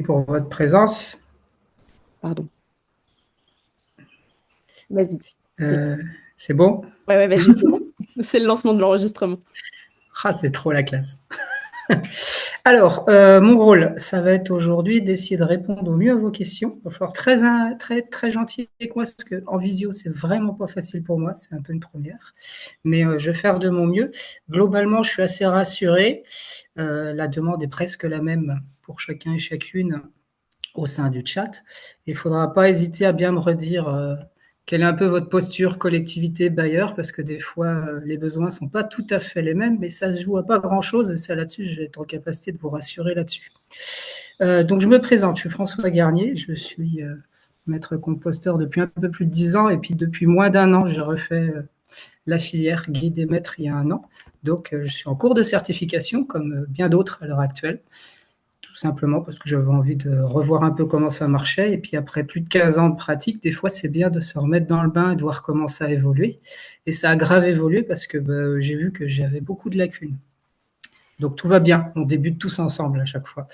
pour votre présence. Pardon. Vas-y. C'est bon? Ouais, vas-y, c'est bon. C'est le lancement de l'enregistrement. Ah, c'est trop la classe. Alors, mon rôle, ça va être aujourd'hui d'essayer de répondre au mieux à vos questions. Il va falloir très gentil avec moi, parce qu'en visio, c'est vraiment pas facile pour moi, c'est un peu une première. Mais je vais faire de mon mieux. Globalement, je suis assez rassuré. La demande est presque la même pour chacun et chacune au sein du chat. Il ne faudra pas hésiter à bien me redire quelle est un peu votre posture collectivité bailleur, parce que des fois, les besoins ne sont pas tout à fait les mêmes, mais ça se joue à pas grand-chose, et ça là-dessus, je vais être en capacité de vous rassurer là-dessus. Donc, je me présente, je suis François Garnier, je suis maître composteur depuis un peu plus de 10 ans, et puis depuis moins d'1 an, j'ai refait la filière guide et maître il y a 1 an. Donc, je suis en cours de certification, comme bien d'autres à l'heure actuelle. Tout simplement parce que j'avais envie de revoir un peu comment ça marchait. Et puis après plus de 15 ans de pratique, des fois c'est bien de se remettre dans le bain et de voir comment ça a évolué. Et ça a grave évolué parce que j'ai vu que j'avais beaucoup de lacunes. Donc tout va bien, on débute tous ensemble à chaque fois.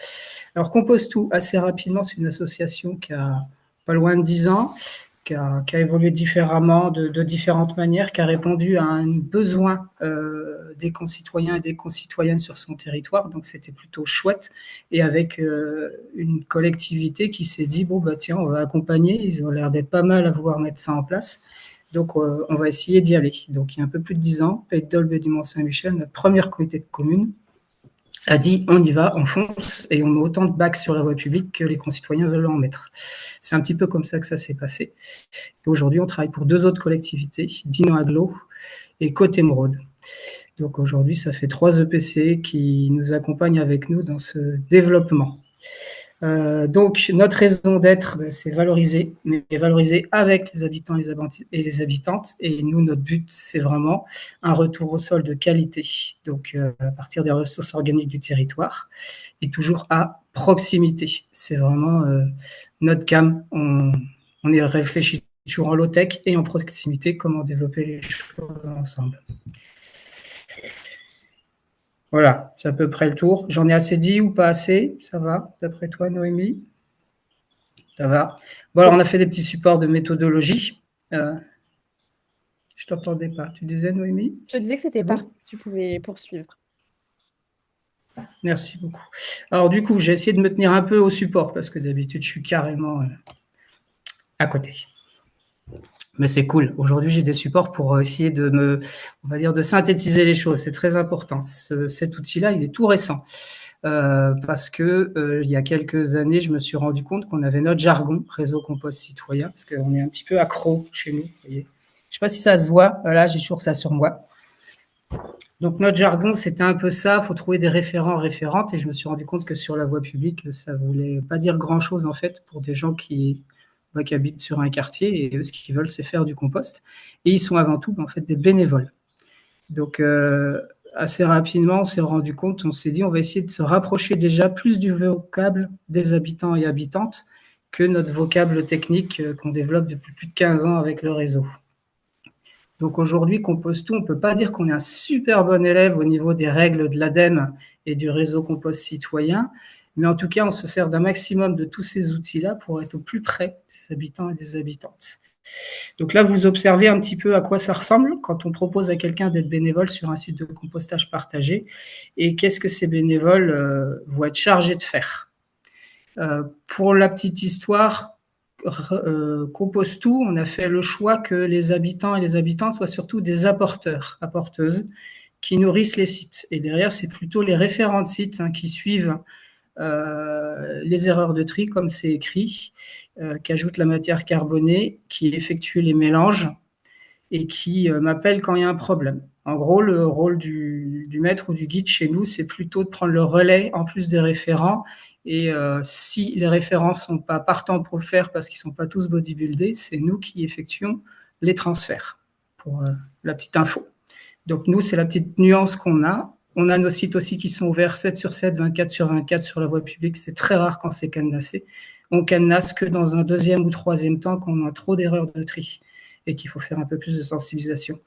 Alors Compose Tout, assez rapidement, c'est une association qui a pas loin de 10 ans, qui a évolué différemment, de différentes manières, qui a répondu à un besoin des concitoyens et des concitoyennes sur son territoire. Donc c'était plutôt chouette. Et avec une collectivité qui s'est dit, bon, bah tiens, on va accompagner, ils ont l'air d'être pas mal à vouloir mettre ça en place. Donc on va essayer d'y aller. Donc il y a un peu plus de 10 ans, Pays de Dolbe du Mont-Saint-Michel, notre première communauté de communes, a dit on y va, on fonce et on met autant de bacs sur la voie publique que les concitoyens veulent en mettre. C'est un petit peu comme ça que ça s'est passé. Et aujourd'hui, on travaille pour 2 autres collectivités, Dinan Aglo et Côte Émeraude. Donc aujourd'hui, ça fait 3 EPC qui nous accompagnent avec nous dans ce développement. Donc notre raison d'être, c'est valoriser, mais valoriser avec les habitants et les habitantes. Et nous, notre but, c'est vraiment un retour au sol de qualité. Donc à partir des ressources organiques du territoire et toujours à proximité. C'est vraiment notre cam. On est réfléchi toujours en low-tech et en proximité, comment développer les choses ensemble. Voilà, c'est à peu près le tour. J'en ai assez dit ou pas assez? Ça va, d'après toi, Noémie? Ça va. Bon, alors on a fait des petits supports de méthodologie. Je t'entendais pas. Tu disais, Noémie? Je disais que c'était parfait, Bon, tu pouvais poursuivre. merci beaucoup. Alors du coup, j'ai essayé de me tenir un peu au support parce que d'habitude, je suis carrément à côté. Mais c'est cool. Aujourd'hui, j'ai des supports pour essayer on va dire, de synthétiser les choses. C'est très important. Cet outil-là, il est tout récent. Parce que il y a quelques années, je me suis rendu compte qu'on avait notre jargon réseau compost citoyen, parce qu'on est un petit peu accro chez nous. Vous voyez. Je sais pas si ça se voit. Voilà, j'ai toujours ça sur moi. Donc notre jargon, c'était un peu ça. Il faut trouver des référents, référentes, et je me suis rendu compte que sur la voie publique, ça voulait pas dire grand-chose en fait pour des gens qui habitent sur un quartier et eux, ce qu'ils veulent, c'est faire du compost. Et ils sont avant tout en fait des bénévoles. Donc assez rapidement, on s'est rendu compte, on s'est dit, on va essayer de se rapprocher déjà plus du vocable des habitants et habitantes que notre vocable technique qu'on développe depuis plus de 15 ans avec le réseau. Donc aujourd'hui, Compose Tout, on ne peut pas dire qu'on est un super bon élève au niveau des règles de l'ADEME et du réseau Compost citoyen, mais en tout cas, on se sert d'un maximum de tous ces outils-là pour être au plus près des habitants et des habitantes. Donc là, vous observez un petit peu à quoi ça ressemble quand on propose à quelqu'un d'être bénévole sur un site de compostage partagé et qu'est-ce que ces bénévoles vont être chargés de faire. Pour la petite histoire, Compose Tout, on a fait le choix que les habitants et les habitantes soient surtout des apporteurs, apporteuses, qui nourrissent les sites. Et derrière, c'est plutôt les référents de sites qui suivent les erreurs de tri, comme c'est écrit, qui ajoutent la matière carbonée, qui effectuent les mélanges et qui m'appellent quand il y a un problème. En gros, le rôle du maître ou du guide chez nous, c'est plutôt de prendre le relais en plus des référents. Et si les référents ne sont pas partants pour le faire parce qu'ils ne sont pas tous bodybuildés, c'est nous qui effectuons les transferts, pour la petite info. Donc nous, c'est la petite nuance qu'on a. On a nos sites aussi qui sont ouverts 7 sur 7, 24 sur 24 sur la voie publique. C'est très rare quand c'est cadenassé. On cadenasse que dans un deuxième ou troisième temps quand on a trop d'erreurs de tri et qu'il faut faire un peu plus de sensibilisation.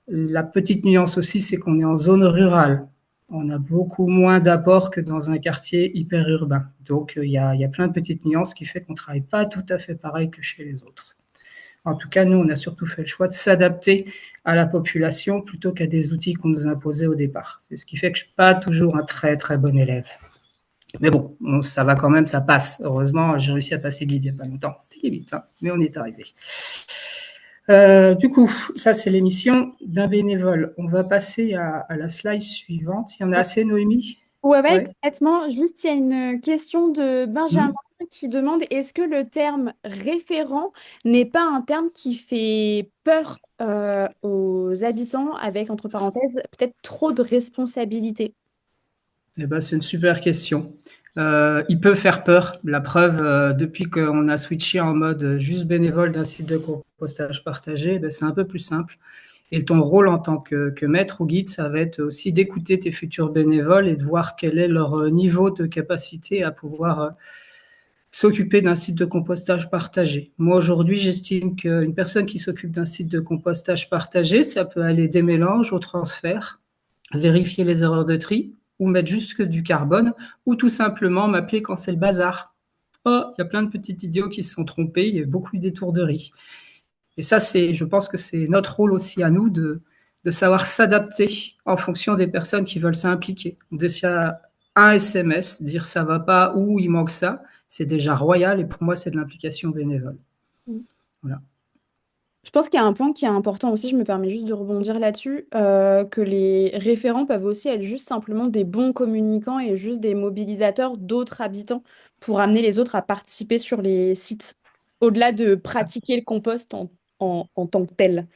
La petite nuance aussi, c'est qu'on est en zone rurale. on a beaucoup moins d'apports que dans un quartier hyper urbain. Donc, il y a plein de petites nuances qui fait qu'on ne travaille pas tout à fait pareil que chez les autres. En tout cas, nous, on a surtout fait le choix de s'adapter à la population plutôt qu'à des outils qu'on nous imposait au départ. C'est ce qui fait que je ne suis pas toujours un très, très bon élève. Mais bon, ça va quand même, ça passe. Heureusement, j'ai réussi à passer guide il n'y a pas longtemps. C'était limite, hein, mais on est arrivé. Du coup, ça, c'est l'émission d'un bénévole. On va passer à la slide suivante. Il y en a assez, Noémie? Ouais, Ouais. complètement. Juste, il y a une question de Benjamin Mmh. qui demande est-ce que le terme référent n'est pas un terme qui fait peur aux habitants avec, entre parenthèses, peut-être trop de responsabilités? Eh ben, c'est une super question. Il peut faire peur. La preuve, depuis qu'on a switché en mode juste bénévole d'un site de compostage partagé, ben, c'est un peu plus simple. Et ton rôle en tant que maître ou guide, ça va être aussi d'écouter tes futurs bénévoles et de voir quel est leur niveau de capacité à pouvoir s'occuper d'un site de compostage partagé. Moi, aujourd'hui, j'estime qu'une personne qui s'occupe d'un site de compostage partagé, ça peut aller des mélanges au transfert, vérifier les erreurs de tri, ou mettre juste du carbone, ou tout simplement m'appeler quand c'est le bazar. Oh, il y a plein de petits idiots qui se sont trompés, il y a beaucoup de détourderies. Et ça, je pense que c'est notre rôle aussi à nous de savoir s'adapter en fonction des personnes qui veulent s'impliquer. Déjà, un SMS, dire ça va pas ou il manque ça, c'est déjà royal et pour moi, c'est de l'implication bénévole. Voilà. Je pense qu'il y a un point qui est important aussi, je me permets juste de rebondir là-dessus, que les référents peuvent aussi être juste simplement des bons communicants et juste des mobilisateurs d'autres habitants pour amener les autres à participer sur les sites, au-delà de pratiquer le compost en tant que tel.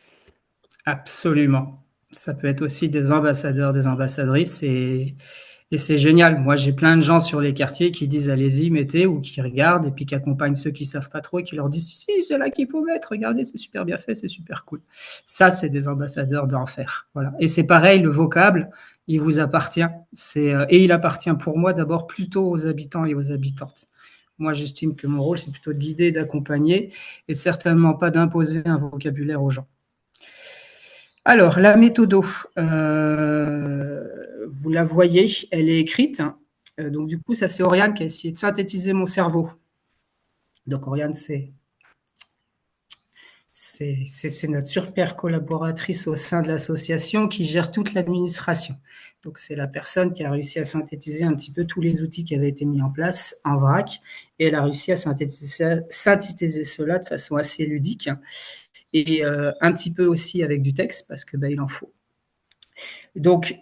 Absolument. Ça peut être aussi des ambassadeurs, des ambassadrices et c'est génial. Moi, j'ai plein de gens sur les quartiers qui disent allez-y, mettez ou qui regardent et puis qui accompagnent ceux qui savent pas trop et qui leur disent si, c'est là qu'il faut mettre. Regardez, c'est super bien fait, c'est super cool. Ça, c'est des ambassadeurs d'enfer. Voilà. Et c'est pareil, le vocable, il vous appartient. Et il appartient pour moi d'abord plutôt aux habitants et aux habitantes. Moi, j'estime que mon rôle, c'est plutôt de guider, d'accompagner et certainement pas d'imposer un vocabulaire aux gens. Alors, la méthode, vous la voyez, elle est écrite. Donc, du coup, ça, c'est Oriane qui a essayé de synthétiser mon cerveau. Donc, Oriane, c'est notre super collaboratrice au sein de l'association qui gère toute l'administration. Donc, c'est la personne qui a réussi à synthétiser un petit peu tous les outils qui avaient été mis en place en vrac. Et elle a réussi à synthétiser cela de façon assez ludique et un petit peu aussi avec du texte parce que il en faut. Donc,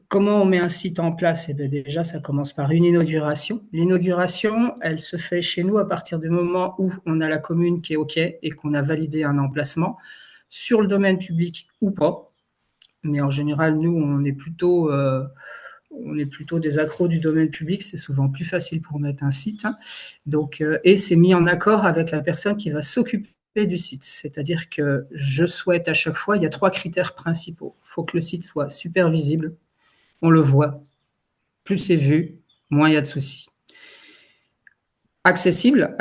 comment on met un site en place? Eh bien, déjà, ça commence par une inauguration. L'inauguration, elle se fait chez nous à partir du moment où on a la commune qui est OK et qu'on a validé un emplacement sur le domaine public ou pas. Mais en général, nous, on est plutôt des accros du domaine public. C'est souvent plus facile pour mettre un site. Donc, et c'est mis en accord avec la personne qui va s'occuper du site. C'est-à-dire que je souhaite à chaque fois, il y a 3 critères principaux. Il faut que le site soit super visible, on le voit. Plus c'est vu, moins il y a de soucis. Accessible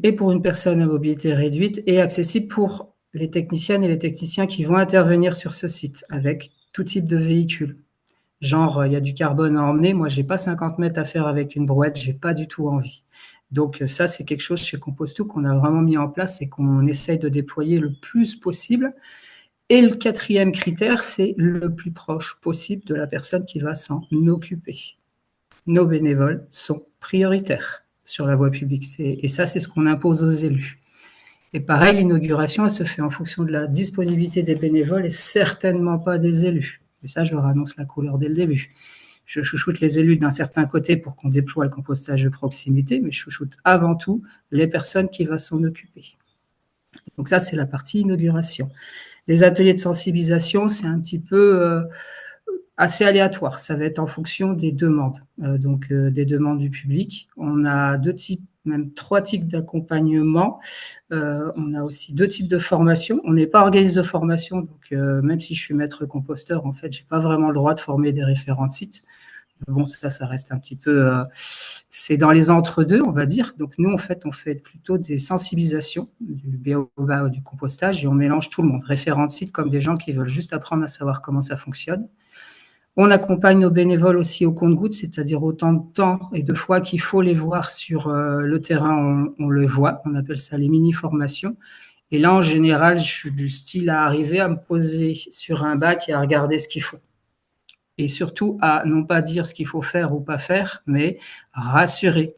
et pour une personne à mobilité réduite et accessible pour les techniciennes et les techniciens qui vont intervenir sur ce site avec tout type de véhicule. Genre, il y a du carbone à emmener. Moi, j'ai pas 50 mètres à faire avec une brouette. J'ai pas du tout envie. Donc, ça, c'est quelque chose chez Composto qu'on a vraiment mis en place et qu'on essaye de déployer le plus possible. Et le 4e critère, c'est le plus proche possible de la personne qui va s'en occuper. Nos bénévoles sont prioritaires sur la voie publique. Et ça, c'est ce qu'on impose aux élus. Et pareil, l'inauguration, elle se fait en fonction de la disponibilité des bénévoles et certainement pas des élus. Et ça, je leur annonce la couleur dès le début. Je chouchoute les élus d'un certain côté pour qu'on déploie le compostage de proximité, mais je chouchoute avant tout les personnes qui vont s'en occuper. Donc ça, c'est la partie inauguration. Les ateliers de sensibilisation, c'est un petit peu assez aléatoire. Ça va être en fonction des demandes, des demandes du public. On a 2 types, même 3 types d'accompagnement. On a aussi 2 types de formation. On n'est pas organisme de formation, donc même si je suis maître composteur, en fait, j'ai pas vraiment le droit de former des référents de site. Bon, ça reste un petit peu, c'est dans les entre-deux, on va dire. Donc nous, en fait, on fait plutôt des sensibilisations du BOBA du compostage et on mélange tout le monde, référents de site comme des gens qui veulent juste apprendre à savoir comment ça fonctionne. On accompagne nos bénévoles aussi au compte-gouttes, c'est-à-dire autant de temps et de fois qu'il faut les voir sur le terrain, on le voit. On appelle ça les mini-formations. Et là, en général, je suis du style à arriver à me poser sur un bac et à regarder ce qu'il faut. Et surtout à non pas dire ce qu'il faut faire ou pas faire, mais rassurer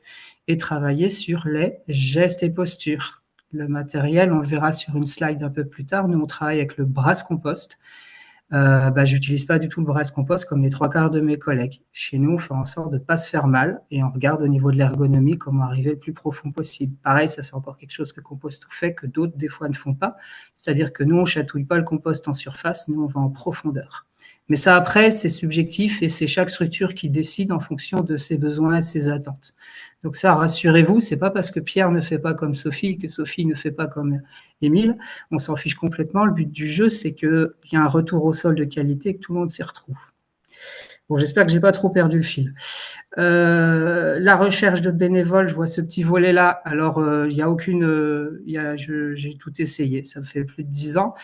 et travailler sur les gestes et postures. Le matériel, on le verra sur une slide un peu plus tard. Nous, on travaille avec le brasse compost. J'utilise pas du tout le brasse compost comme les trois quarts de mes collègues. Chez nous, on fait en sorte de pas se faire mal et on regarde au niveau de l'ergonomie comment arriver le plus profond possible. Pareil, ça c'est encore quelque chose que Compost tout fait que d'autres des fois ne font pas. C'est-à-dire que nous, on chatouille pas le compost en surface, nous on va en profondeur. Mais ça après, c'est subjectif et c'est chaque structure qui décide en fonction de ses besoins et ses attentes. Donc ça, rassurez-vous, c'est pas parce que Pierre ne fait pas comme Sophie que Sophie ne fait pas comme Émile. On s'en fiche complètement. Le but du jeu, c'est qu'il y ait un retour au sol de qualité et que tout le monde s'y retrouve. Bon, j'espère que j'ai pas trop perdu le fil. La recherche de bénévoles, je vois ce petit volet-là. Alors, il y a aucune, j'ai tout essayé. Ça me fait plus de 10 ans.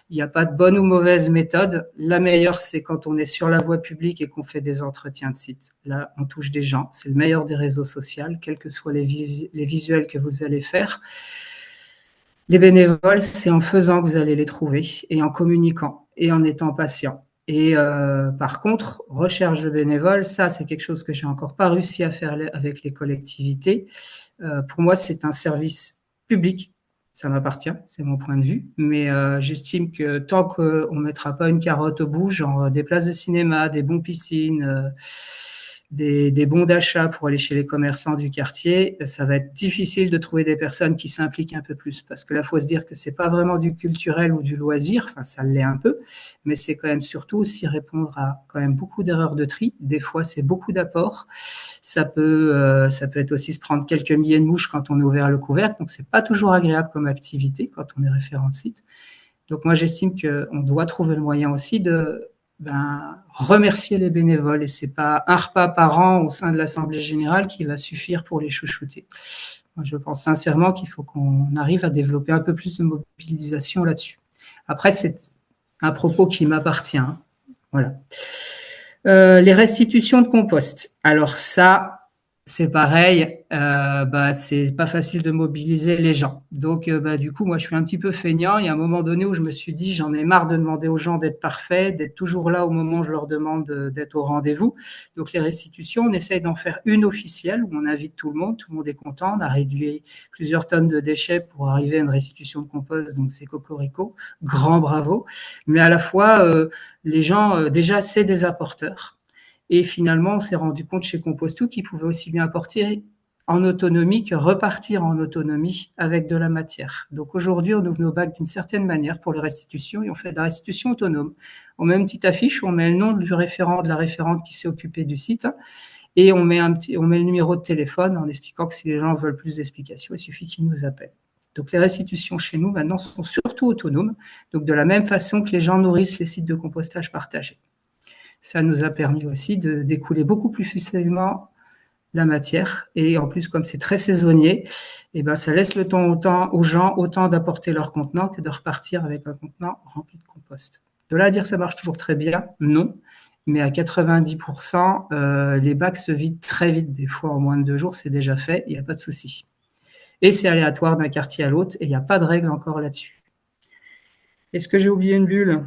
Il n'y a pas de bonne ou mauvaise méthode. La meilleure, c'est quand on est sur la voie publique et qu'on fait des entretiens de site. Là, on touche des gens. C'est le meilleur des réseaux sociaux, quels que soient les visuels que vous allez faire. Les bénévoles, c'est en faisant que vous allez les trouver et en communiquant et en étant patient. Et par contre, recherche de bénévoles, ça, c'est quelque chose que j'ai encore pas réussi à faire avec les collectivités. Pour moi, c'est un service public. Ça m'appartient, c'est mon point de vue. Mais j'estime que tant qu'on mettra pas une carotte au bout, genre des places de cinéma, des bons piscines, des bons d'achat pour aller chez les commerçants du quartier, ça va être difficile de trouver des personnes qui s'impliquent un peu plus. Parce que là, il faut se dire que c'est pas vraiment du culturel ou du loisir, enfin ça l'est un peu, mais c'est quand même surtout aussi répondre à quand même beaucoup d'erreurs de tri. Des fois, c'est beaucoup d'apports. Ça peut être aussi se prendre quelques milliers de mouches quand on est ouvert le couvercle, donc c'est pas toujours agréable comme activité quand on est référent de site. Donc moi, j'estime qu'on doit trouver le moyen aussi de remercier les bénévoles et c'est pas un repas par an au sein de l'Assemblée générale qui va suffire pour les chouchouter. Moi, je pense sincèrement qu'il faut qu'on arrive à développer un peu plus de mobilisation là-dessus. Après, c'est un propos qui m'appartient. Hein. Voilà. Les restitutions de compost. Alors ça, c'est pareil, c'est pas facile de mobiliser les gens. Donc, du coup, moi, je suis un petit peu feignant. Il y a un moment donné où je me suis dit, j'en ai marre de demander aux gens d'être parfaits, d'être toujours là au moment où je leur demande d'être au rendez-vous. Donc, les restitutions, on essaye d'en faire une officielle où on invite tout le monde est content. On a réduit plusieurs tonnes de déchets pour arriver à une restitution de compost. Donc, c'est cocorico. Grand bravo. Mais à la fois, les gens, déjà, c'est des apporteurs. Et finalement, on s'est rendu compte chez Compostou qu'ils pouvaient aussi bien apporter en autonomie que repartir en autonomie avec de la matière. Donc aujourd'hui, on ouvre nos bacs d'une certaine manière pour les restitutions et on fait de la restitution autonome. On met une petite affiche où on met le nom du référent, de la référente qui s'est occupée du site et on met le numéro de téléphone en expliquant que si les gens veulent plus d'explications, il suffit qu'ils nous appellent. Donc les restitutions chez nous maintenant sont surtout autonomes, donc de la même façon que les gens nourrissent les sites de compostage partagés. Ça nous a permis aussi d'écouler beaucoup plus facilement la matière. Et en plus, comme c'est très saisonnier, ça laisse le temps aux gens autant d'apporter leur contenant que de repartir avec un contenant rempli de compost. De là à dire ça marche toujours très bien, non. Mais à 90%, les bacs se vident très vite. Des fois, en moins de 2 jours, c'est déjà fait, il n'y a pas de souci. Et c'est aléatoire d'un quartier à l'autre et il n'y a pas de règle encore là-dessus. Est-ce que j'ai oublié une bulle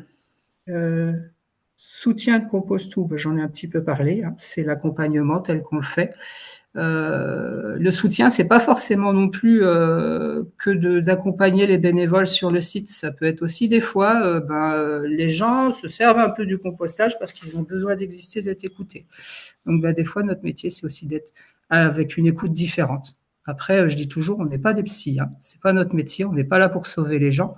Soutien de Compostou, j'en ai un petit peu parlé, hein, c'est l'accompagnement tel qu'on le fait. Le soutien, c'est pas forcément non plus que d'accompagner les bénévoles sur le site. Ça peut être aussi des fois, les gens se servent un peu du compostage parce qu'ils ont besoin d'exister, d'être écoutés. Donc, des fois, notre métier, c'est aussi d'être avec une écoute différente. Après, je dis toujours, on n'est pas des psys, hein. C'est pas notre métier, on n'est pas là pour sauver les gens.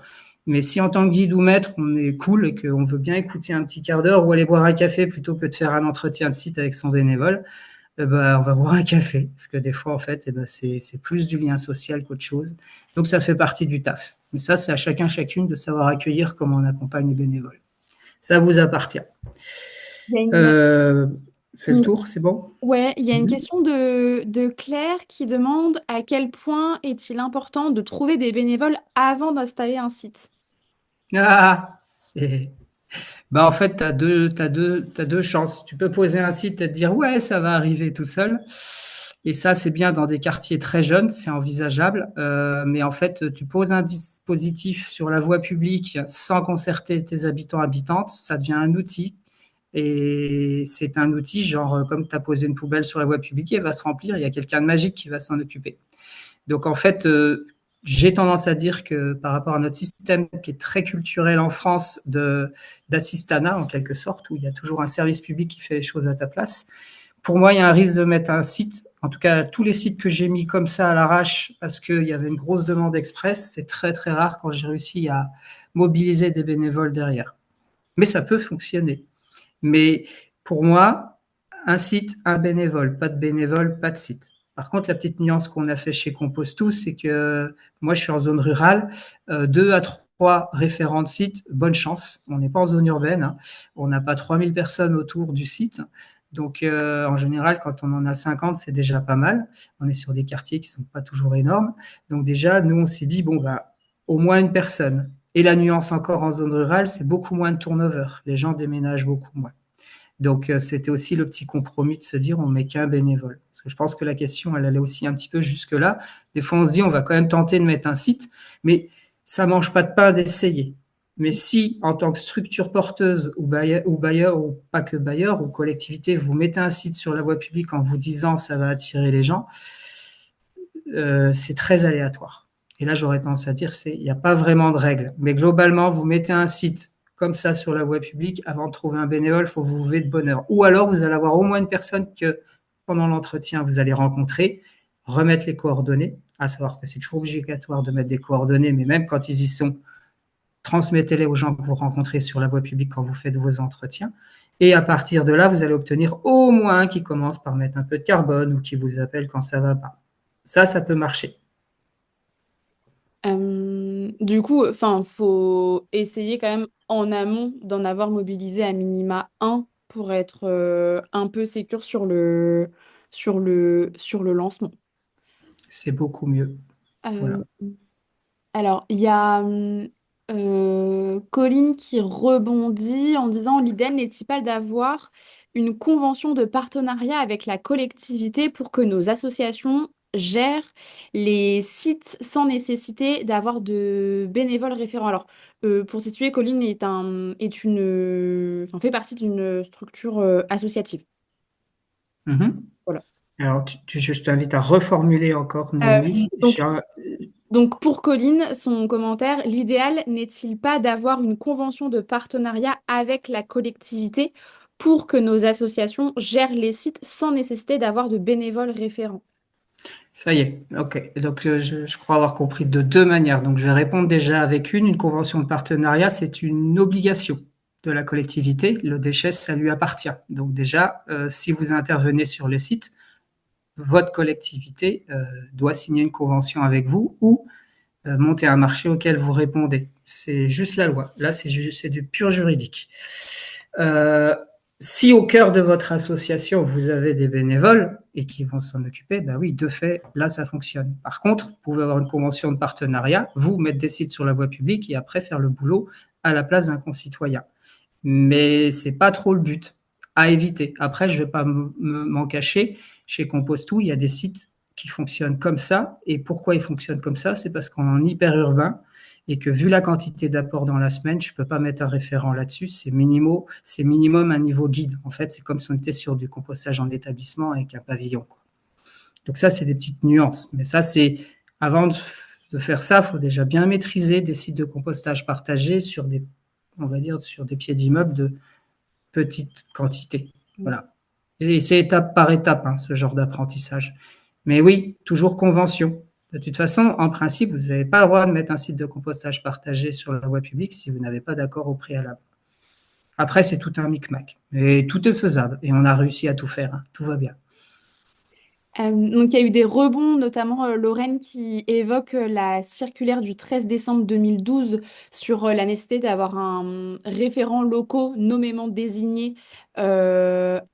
Mais si en tant que guide ou maître, on est cool et qu'on veut bien écouter un petit quart d'heure ou aller boire un café plutôt que de faire un entretien de site avec son bénévole, on va boire un café. Parce que des fois, en fait, c'est plus du lien social qu'autre chose. Donc, ça fait partie du taf. Mais ça, c'est à chacun, chacune de savoir accueillir comment on accompagne les bénévoles. Ça vous appartient. Fais le tour, c'est bon? Ouais, il y a une question de Claire qui demande à quel point est-il important de trouver des bénévoles avant d'installer un site? Ah! Bah, en fait, t'as deux chances. Tu peux poser un site et te dire, ouais, ça va arriver tout seul. Et ça, c'est bien dans des quartiers très jeunes, c'est envisageable. Mais en fait, tu poses un dispositif sur la voie publique sans concerter tes habitants, habitantes, ça devient un outil. Et c'est un outil, genre, comme tu as posé une poubelle sur la voie publique, elle va se remplir, il y a quelqu'un de magique qui va s'en occuper. Donc en fait, j'ai tendance à dire que par rapport à notre système qui est très culturel en France de d'assistanat en quelque sorte, où il y a toujours un service public qui fait les choses à ta place, pour moi, il y a un risque de mettre un site, en tout cas tous les sites que j'ai mis comme ça à l'arrache parce qu'il y avait une grosse demande express, c'est très très rare quand j'ai réussi à mobiliser des bénévoles derrière. Mais ça peut fonctionner. Mais pour moi, un site, un bénévole, pas de bénévole, pas de site. Par contre, la petite nuance qu'on a fait chez Compose Tous, c'est que moi, je suis en zone rurale, 2 à 3 référents de site, bonne chance. On n'est pas en zone urbaine, hein. On n'a pas 3000 personnes autour du site. Donc, en général, quand on en a 50, c'est déjà pas mal. On est sur des quartiers qui sont pas toujours énormes. Donc, déjà, nous, on s'est dit, bon, bah, au moins une personne. Et la nuance encore en zone rurale, c'est beaucoup moins de turnover. Les gens déménagent beaucoup moins. Donc, c'était aussi le petit compromis de se dire on met qu'un bénévole. Parce que je pense que la question, elle allait aussi un petit peu jusque-là. Des fois, on se dit on va quand même tenter de mettre un site, mais ça mange pas de pain d'essayer. Mais si, en tant que structure porteuse bailleur, ou pas que bailleur, ou collectivité, vous mettez un site sur la voie publique en vous disant ça va attirer les gens, c'est très aléatoire. Et là, j'aurais tendance à dire il n'y a pas vraiment de règles. Mais globalement, vous mettez un site comme ça sur la voie publique, avant de trouver un bénévole, il faut vous lever de bonne heure. Ou alors, vous allez avoir au moins une personne que, pendant l'entretien, vous allez rencontrer, remettre les coordonnées, à savoir que c'est toujours obligatoire de mettre des coordonnées, mais même quand ils y sont, transmettez-les aux gens que vous rencontrez sur la voie publique quand vous faites vos entretiens. Et à partir de là, vous allez obtenir au moins un qui commence par mettre un peu de carbone ou qui vous appelle quand ça va pas. Ça peut marcher. Du coup, enfin, faut essayer quand même en amont d'en avoir mobilisé à minima un pour être un peu sécure sur sur le lancement. C'est beaucoup mieux. Euh, Voilà. alors, il y a Colline qui rebondit en disant l'idée n'est-il pas d'avoir une convention de partenariat avec la collectivité pour que nos associations gèrent les sites sans nécessité d'avoir de bénévoles référents. Alors, pour situer, Colline enfin, fait partie d'une structure associative. Mhm. Voilà. Alors, je t'invite à reformuler encore, Euh, Noémie. donc, Donc pour Colline, son commentaire, l'idéal n'est-il pas d'avoir une convention de partenariat avec la collectivité pour que nos associations gèrent les sites sans nécessité d'avoir de bénévoles référents? Ça y est, ok. Donc, je crois avoir compris de deux manières. Donc, je vais répondre déjà avec une convention de partenariat, c'est une obligation de la collectivité. Le déchet, ça lui appartient. Donc, déjà, si vous intervenez sur le site, votre collectivité doit signer une convention avec vous ou monter un marché auquel vous répondez. C'est juste la loi. Là, c'est du pur juridique. Euh, Si au cœur de votre association, vous avez des bénévoles et qui vont s'en occuper, ben oui, de fait, là, ça fonctionne. Par contre, vous pouvez avoir une convention de partenariat, vous mettre des sites sur la voie publique et après faire le boulot à la place d'un concitoyen. Mais c'est pas trop le but à éviter. Après, je vais pas m'en cacher. Chez Compose Tout, il y a des sites qui fonctionnent comme ça. Et pourquoi ils fonctionnent comme ça? C'est parce qu'on est en hyper urbain et que vu la quantité d'apports dans la semaine, je peux pas mettre un référent là-dessus. C'est minimum un niveau guide. En fait, c'est comme si on était sur du compostage en établissement avec un pavillon, quoi. Donc ça, c'est des petites nuances. Mais ça, c'est avant de faire ça, il faut déjà bien maîtriser des sites de compostage partagés sur des, on va dire, sur des pieds d'immeubles de petite quantité. Voilà. Et c'est étape par étape, hein, ce genre d'apprentissage. Mais oui, toujours convention. De toute façon, en principe, vous n'avez pas le droit de mettre un site de compostage partagé sur la voie publique si vous n'avez pas d'accord au préalable. Après, c'est tout un micmac. Mais tout est faisable. Et on a réussi à tout faire, hein. Tout va bien. Donc, il y a eu des rebonds, notamment Lorraine qui évoque la circulaire du 13 décembre 2012 sur la nécessité d'avoir un référent local nommément désigné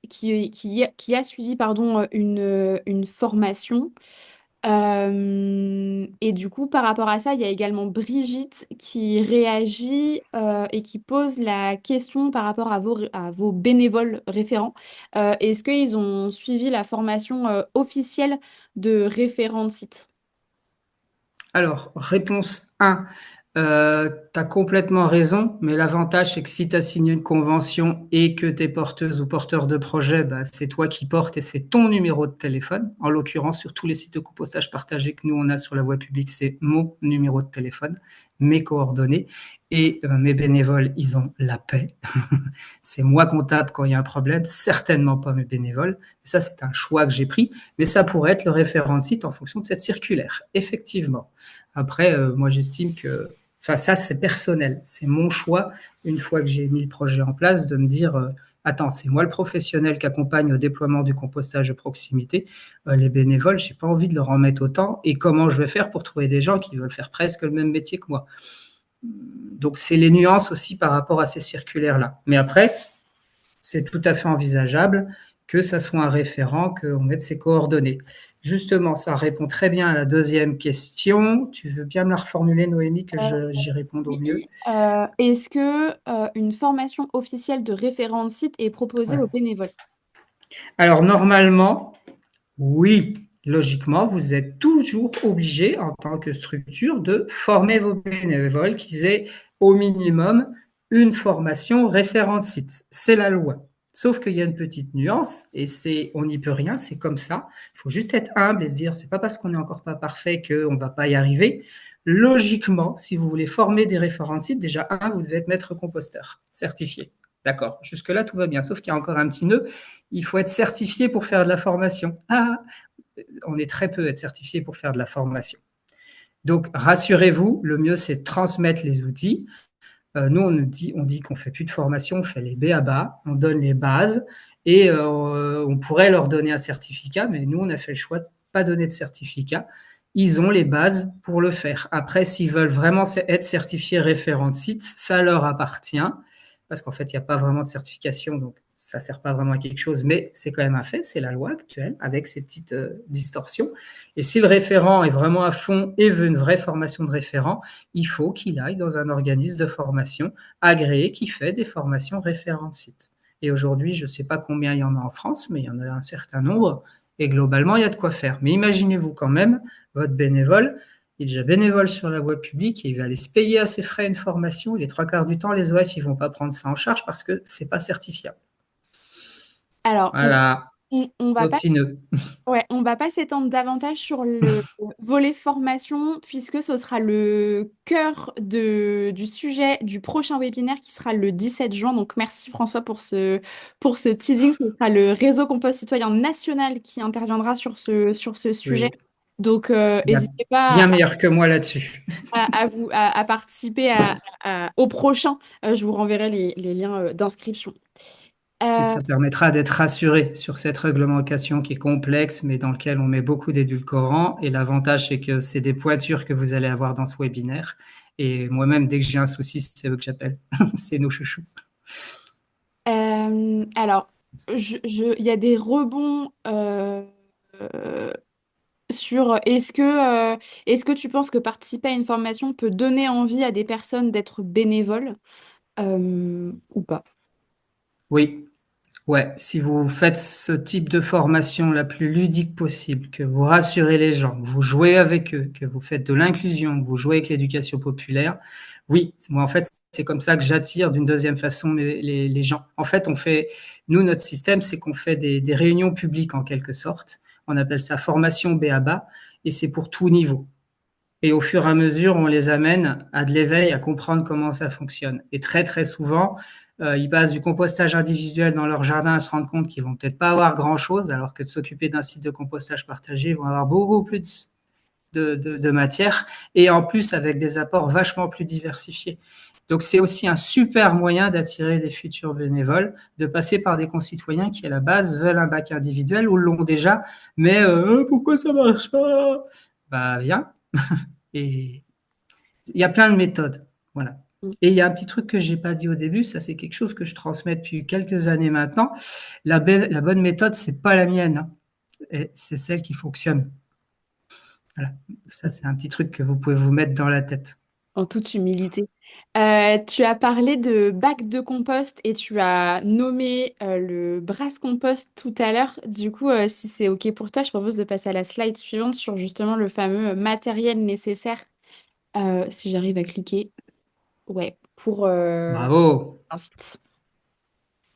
qui a suivi pardon, une formation. Et du coup, par rapport à ça, il y a également Brigitte qui réagit et qui pose la question par rapport à vos bénévoles référents. Est-ce qu'ils ont suivi la formation officielle de référent de site? Alors, réponse 1, tu as complètement raison, mais l'avantage, c'est que si tu as signé une convention et que tu es porteuse ou porteur de projet, bah, c'est toi qui portes et c'est ton numéro de téléphone. En l'occurrence, sur tous les sites de compostage partagés que nous, on a sur la voie publique, c'est mon numéro de téléphone, mes coordonnées. Et mes bénévoles, ils ont la paix. C'est moi comptable quand il y a un problème, certainement pas mes bénévoles. Ça, c'est un choix que j'ai pris, mais ça pourrait être le référent de site en fonction de cette circulaire, effectivement. Après, moi, j'estime que, enfin, ça, c'est personnel. C'est mon choix, une fois que j'ai mis le projet en place, de me dire, attends, c'est moi le professionnel qui accompagne au déploiement du compostage de proximité. Les bénévoles, j'ai pas envie de leur en mettre autant. Et comment je vais faire pour trouver des gens qui veulent faire presque le même métier que moi? Donc, c'est les nuances aussi par rapport à ces circulaires-là. Mais après, c'est tout à fait envisageable que ça soit un référent, qu'on mette ses coordonnées. Justement, ça répond très bien à la deuxième question. Tu veux bien me la reformuler, Noémie, que j'y réponde au Oui. mieux? Est-ce que une formation officielle de référent de site est proposée Ouais. aux bénévoles? Alors, normalement, oui, logiquement, vous êtes toujours obligé, en tant que structure, de former vos bénévoles, qu'ils aient au minimum une formation référent de site. C'est la loi. Sauf qu'il y a une petite nuance, et c'est, on n'y peut rien, c'est comme ça. Il faut juste être humble et se dire, c'est pas parce qu'on n'est encore pas parfait qu'on va pas y arriver. Logiquement, si vous voulez former des référents de site, déjà, vous devez être maître composteur, certifié. D'accord. Jusque-là, tout va bien. Sauf qu'il y a encore un petit nœud. Il faut être certifié pour faire de la formation. Ah, on est très peu à être certifié pour faire de la formation. Donc, rassurez-vous, le mieux, c'est de transmettre les outils. Nous, on dit qu'on fait plus de formation, on fait les B.A.B.A., on donne les bases et on pourrait leur donner un certificat, mais nous, on a fait le choix de pas donner de certificat. Ils ont les bases pour le faire. Après, s'ils veulent vraiment être certifiés référents de site, ça leur appartient, parce qu'en fait, il n'y a pas vraiment de certification, donc ça ne sert pas vraiment à quelque chose, mais c'est quand même un fait, c'est la loi actuelle, avec ces petites distorsions. Et si le référent est vraiment à fond et veut une vraie formation de référent, il faut qu'il aille dans un organisme de formation agréé qui fait des formations référents de site. Et aujourd'hui, je ne sais pas combien il y en a en France, mais il y en a un certain nombre. Et globalement, il y a de quoi faire. Mais imaginez-vous quand même, votre bénévole, il est déjà bénévole sur la voie publique et il va aller se payer à ses frais une formation. Et les trois quarts du temps, les OF, ils ne vont pas prendre ça en charge parce que ce n'est pas certifiable. Alors, Voilà, on va le pas petit nœud. Ouais, on va pas s'étendre davantage sur le volet formation puisque ce sera le cœur du sujet du prochain webinaire qui sera le 17 juin. Donc merci François pour ce teasing. Ce sera le réseau Compost Citoyen National qui interviendra sur ce sujet. Oui, Donc il y a n'hésitez pas bien meilleur que moi là-dessus. à participer au prochain. Je vous renverrai les liens d'inscription. Et Euh, ça permettra d'être rassuré sur cette réglementation qui est complexe, mais dans laquelle on met beaucoup d'édulcorants. Et l'avantage, c'est que c'est des pointures que vous allez avoir dans ce webinaire. Et moi-même, dès que j'ai un souci, c'est eux que j'appelle. C'est nos chouchous. alors, il y a des rebonds euh, sur est-ce que tu penses que participer à une formation peut donner envie à des personnes d'être bénévoles ou pas? Oui, ouais. Si vous faites ce type de formation la plus ludique possible, que vous rassurez les gens, que vous jouez avec eux, que vous faites de l'inclusion, que vous jouez avec l'éducation populaire, oui, moi en fait, c'est comme ça que j'attire d'une deuxième façon les gens. En fait, nous, notre système, c'est qu'on fait des réunions publiques en quelque sorte. On appelle ça formation B.A.B.A. et c'est pour tout niveau. Et au fur et à mesure, on les amène à de l'éveil, à comprendre comment ça fonctionne. Et très, très souvent, ils passent du compostage individuel dans leur jardin à se rendre compte qu'ils vont peut-être pas avoir grand-chose, alors que de s'occuper d'un site de compostage partagé, ils vont avoir beaucoup plus de matière, et en plus avec des apports vachement plus diversifiés. Donc c'est aussi un super moyen d'attirer des futurs bénévoles, de passer par des concitoyens qui à la base veulent un bac individuel ou l'ont déjà, mais pourquoi ça marche pas? Bah viens, et il y a plein de méthodes. Voilà. Et il y a un petit truc que j'ai pas dit au début, ça c'est quelque chose que je transmets depuis quelques années maintenant. La bonne méthode, c'est pas la mienne, hein. C'est celle qui fonctionne. Voilà, ça c'est un petit truc que vous pouvez vous mettre dans la tête. En toute humilité. Tu as parlé de bac de compost et tu as nommé le brasse compost tout à l'heure. Du coup, si c'est OK pour toi, je propose de passer à la slide suivante sur justement le fameux matériel nécessaire. Si j'arrive à cliquer, ouais, pour Bravo! un site.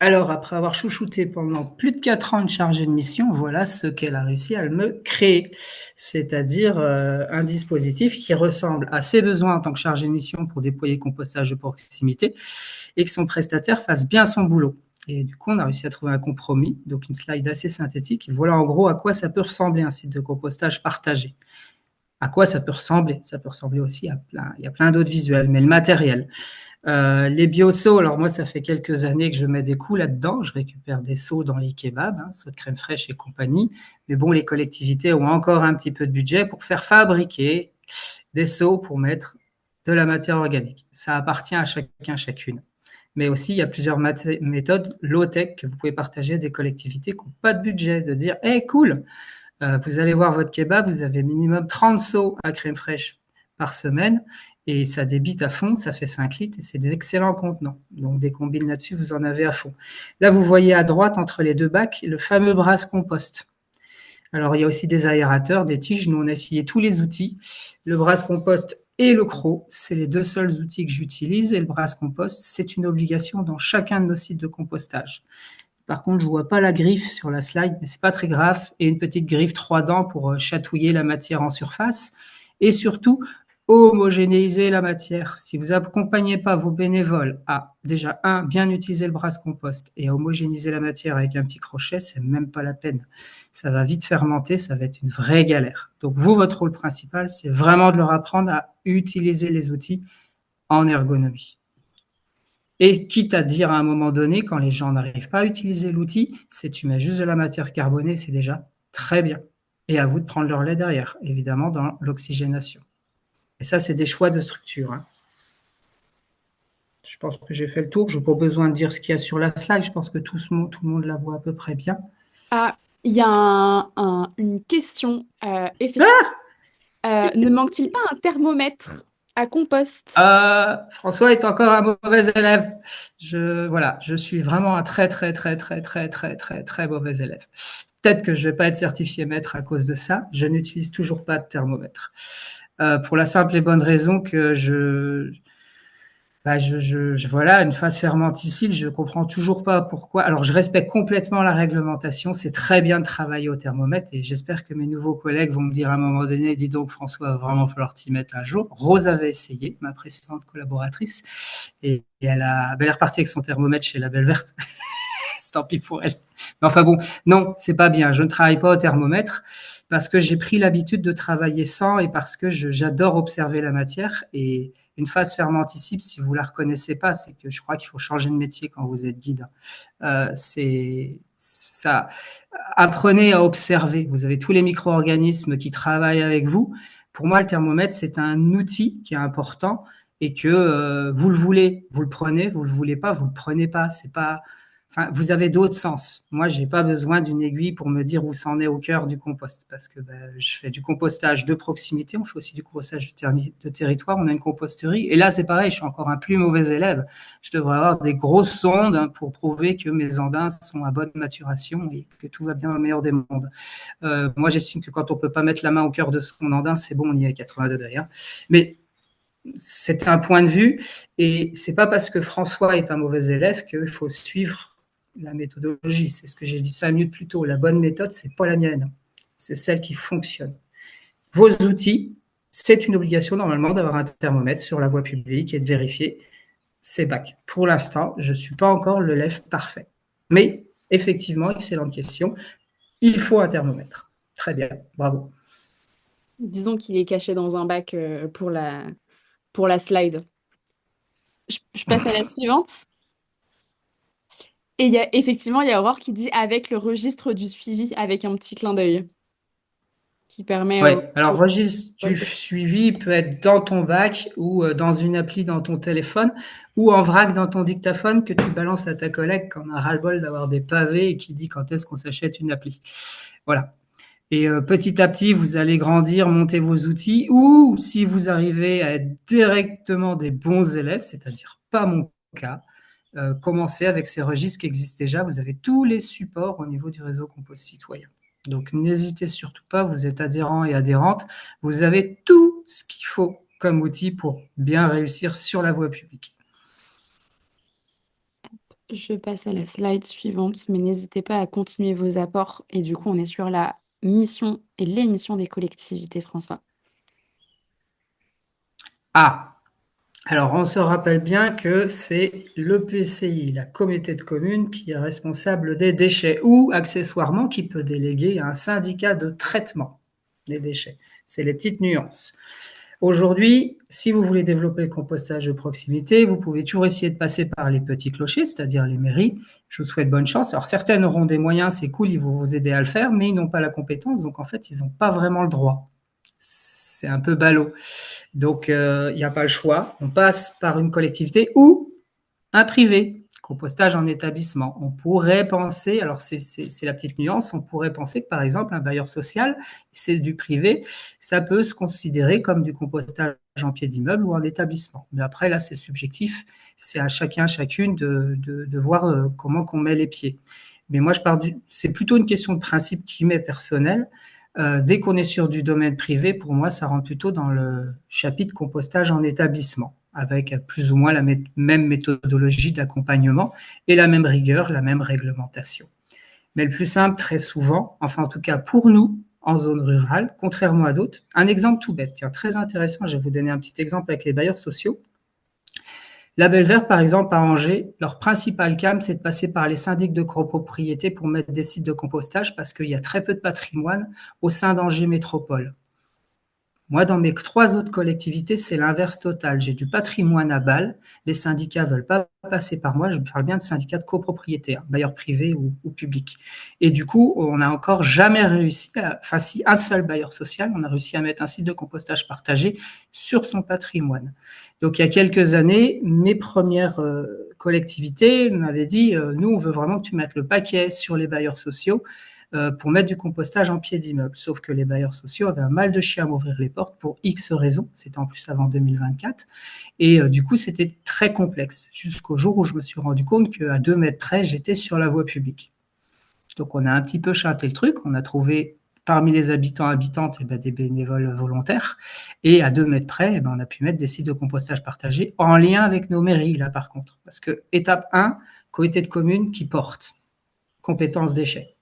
Alors, après avoir chouchouté pendant plus de 4 ans une chargée de mission, voilà ce qu'elle a réussi à me créer. C'est-à-dire un dispositif qui ressemble à ses besoins en tant que chargée de mission pour déployer compostage de proximité et que son prestataire fasse bien son boulot. Et du coup, on a réussi à trouver un compromis, donc une slide assez synthétique. Et voilà en gros à quoi ça peut ressembler un site de compostage partagé. À quoi ça peut ressembler? Ça peut ressembler aussi à plein, il y a plein d'autres visuels, mais le matériel. Les bio-seaux, alors moi, ça fait quelques années que je mets des coups là-dedans. Je récupère des seaux dans les kebabs, hein, seaux de crème fraîche et compagnie. Mais bon, les collectivités ont encore un petit peu de budget pour faire fabriquer des seaux pour mettre de la matière organique. Ça appartient à chacun, chacune. Mais aussi, il y a plusieurs méthodes low-tech que vous pouvez partager des collectivités qui n'ont pas de budget, de dire, hey, cool, vous allez voir votre kebab, vous avez minimum 30 seaux à crème fraîche par semaine et ça débite à fond, ça fait 5 litres et c'est des excellents contenants. Donc des combines là-dessus, vous en avez à fond. Là, vous voyez à droite, entre les deux bacs, le fameux brasse compost. Alors, il y a aussi des aérateurs, des tiges. Nous, on a essayé tous les outils. Le brasse compost et le croc, c'est les deux seuls outils que j'utilise. Et le brasse compost, c'est une obligation dans chacun de nos sites de compostage. Par contre, je vois pas la griffe sur la slide, mais c'est pas très grave. Et une petite griffe 3 dents pour chatouiller la matière en surface. Et surtout, homogénéiser la matière. Si vous accompagnez pas vos bénévoles à, déjà, bien utiliser le brasse compost et à homogénéiser la matière avec un petit crochet, c'est même pas la peine. Ça va vite fermenter, ça va être une vraie galère. Donc, vous, votre rôle principal, c'est vraiment de leur apprendre à utiliser les outils en ergonomie. Et quitte à dire à un moment donné, quand les gens n'arrivent pas à utiliser l'outil, c'est tu mets juste de la matière carbonée, c'est déjà très bien. Et à vous de prendre le relais derrière, évidemment, dans l'oxygénation. Et ça, c'est des choix de structure. Hein. Je pense que j'ai fait le tour. Je n'ai pas besoin de dire ce qu'il y a sur la slide. Je pense que tout le monde la voit à peu près bien. Ah, il y a une question, effectivement. Ah Ne manque-t-il pas un thermomètre à compost? François est encore un mauvais élève. Voilà, je suis vraiment un très, très, très, très, très, très, très, très mauvais élève. Peut-être que je ne vais pas être certifié maître à cause de ça. Je n'utilise toujours pas de thermomètre. Pour la simple et bonne raison que voilà, une phase fermentescible, je comprends toujours pas pourquoi. Alors, je respecte complètement la réglementation. C'est très bien de travailler au thermomètre et j'espère que mes nouveaux collègues vont me dire à un moment donné, dis donc, François, il va vraiment falloir t'y mettre un jour. Rose avait essayé, ma précédente collaboratrice, et elle est repartie avec son thermomètre chez la Belle Verte. C'est tant pis pour elle. Mais enfin bon, non, c'est pas bien. Je ne travaille pas au thermomètre parce que j'ai pris l'habitude de travailler sans et parce que j'adore observer la matière. Et une phase fermentescible, si vous la reconnaissez pas, c'est que je crois qu'il faut changer de métier quand vous êtes guide. C'est ça. Apprenez à observer. Vous avez tous les micro-organismes qui travaillent avec vous. Pour moi, le thermomètre, c'est un outil qui est important et que vous le voulez, vous le prenez, vous le voulez pas, vous le prenez pas. C'est pas Enfin, vous avez d'autres sens. Moi, j'ai pas besoin d'une aiguille pour me dire où ça en est au cœur du compost, parce que je fais du compostage de proximité, on fait aussi du compostage de territoire, on a une composterie. Et là, c'est pareil, je suis encore un plus mauvais élève. Je devrais avoir des grosses sondes pour prouver que mes andins sont à bonne maturation et que tout va bien dans le meilleur des mondes. Moi, j'estime que quand on peut pas mettre la main au cœur de son andin, c'est bon, on y est à 80 degrés. Hein. Mais c'est un point de vue, et c'est pas parce que François est un mauvais élève qu'il faut suivre la méthodologie. C'est ce que j'ai dit 5 minutes plus tôt. La bonne méthode, c'est pas la mienne. C'est celle qui fonctionne. Vos outils, c'est une obligation normalement d'avoir un thermomètre sur la voie publique et de vérifier ces bacs. Pour l'instant, je ne suis pas encore l'élève parfait. Mais effectivement, excellente question. Il faut un thermomètre. Très bien, bravo. Disons qu'il est caché dans un bac pour la slide. Je passe à la suivante. Et effectivement, il y a Aurore qui dit avec le registre du suivi, avec un petit clin d'œil, qui permet Ouais. Alors, registre du suivi peut être dans ton bac ou dans une appli dans ton téléphone ou en vrac dans ton dictaphone que tu balances à ta collègue quand on a ras-le-bol d'avoir des pavés et qui dit quand est-ce qu'on s'achète une appli. Voilà. Et petit à petit, vous allez grandir, monter vos outils, ou si vous arrivez à être directement des bons élèves, c'est-à-dire pas mon cas, commencez avec ces registres qui existent déjà. Vous avez tous les supports au niveau du réseau Compost Citoyen. Donc n'hésitez surtout pas, vous êtes adhérents et adhérentes, vous avez tout ce qu'il faut comme outil pour bien réussir sur la voie publique. Je passe à la slide suivante, mais n'hésitez pas à continuer vos apports. Et du coup, on est sur la mission et les missions des collectivités, François. Ah, alors on se rappelle bien que c'est l'EPCI, la communauté de communes, qui est responsable des déchets ou accessoirement qui peut déléguer à un syndicat de traitement des déchets. C'est les petites nuances. Aujourd'hui, si vous voulez développer le compostage de proximité, vous pouvez toujours essayer de passer par les petits clochers, c'est-à-dire les mairies. Je vous souhaite bonne chance. Alors certaines auront des moyens, c'est cool, ils vont vous aider à le faire, mais ils n'ont pas la compétence, donc en fait, ils n'ont pas vraiment le droit. C'est un peu ballot. Donc, il n'y a pas le choix. On passe par une collectivité ou un privé, compostage en établissement. On pourrait penser, alors c'est la petite nuance, on pourrait penser que par exemple un bailleur social, c'est du privé, ça peut se considérer comme du compostage en pied d'immeuble ou en établissement. Mais après là c'est subjectif, c'est à chacun, chacune de voir comment qu'on met les pieds. Mais moi c'est plutôt une question de principe qui m'est personnelle. Dès qu'on est sur du domaine privé, pour moi, ça rentre plutôt dans le chapitre compostage en établissement, avec plus ou moins la même méthodologie d'accompagnement et la même rigueur, la même réglementation. Mais le plus simple, très souvent, enfin en tout cas pour nous, en zone rurale, contrairement à d'autres, un exemple tout bête, tiens, très intéressant, je vais vous donner un petit exemple avec les bailleurs sociaux. La Belle-Verte, par exemple, à Angers, leur principal cam, c'est de passer par les syndics de copropriété pour mettre des sites de compostage parce qu'il y a très peu de patrimoine au sein d'Angers Métropole. Moi, dans mes 3 autres collectivités, c'est l'inverse total. J'ai du patrimoine à Bâle. Les syndicats veulent pas passer par moi. Je parle bien de syndicats de copropriété, hein, bailleurs privés ou publics. Et du coup, on n'a encore jamais réussi enfin, si un seul bailleur social, on a réussi à mettre un site de compostage partagé sur son patrimoine. Donc, il y a quelques années, mes premières collectivités m'avaient dit, nous, on veut vraiment que tu mettes le paquet sur les bailleurs sociaux pour mettre du compostage en pied d'immeuble. Sauf que les bailleurs sociaux avaient un mal de chien à m'ouvrir les portes pour X raisons. C'était en plus avant 2024. Et du coup, c'était très complexe. Jusqu'au jour où je me suis rendu compte qu'à 2 mètres près, j'étais sur la voie publique. Donc, on a un petit peu chanté le truc. On a trouvé parmi les habitants habitantes des bénévoles volontaires. Et à 2 mètres près, on a pu mettre des sites de compostage partagés en lien avec nos mairies, là, par contre. Parce que étape 1, comité de communes qui porte compétences déchets.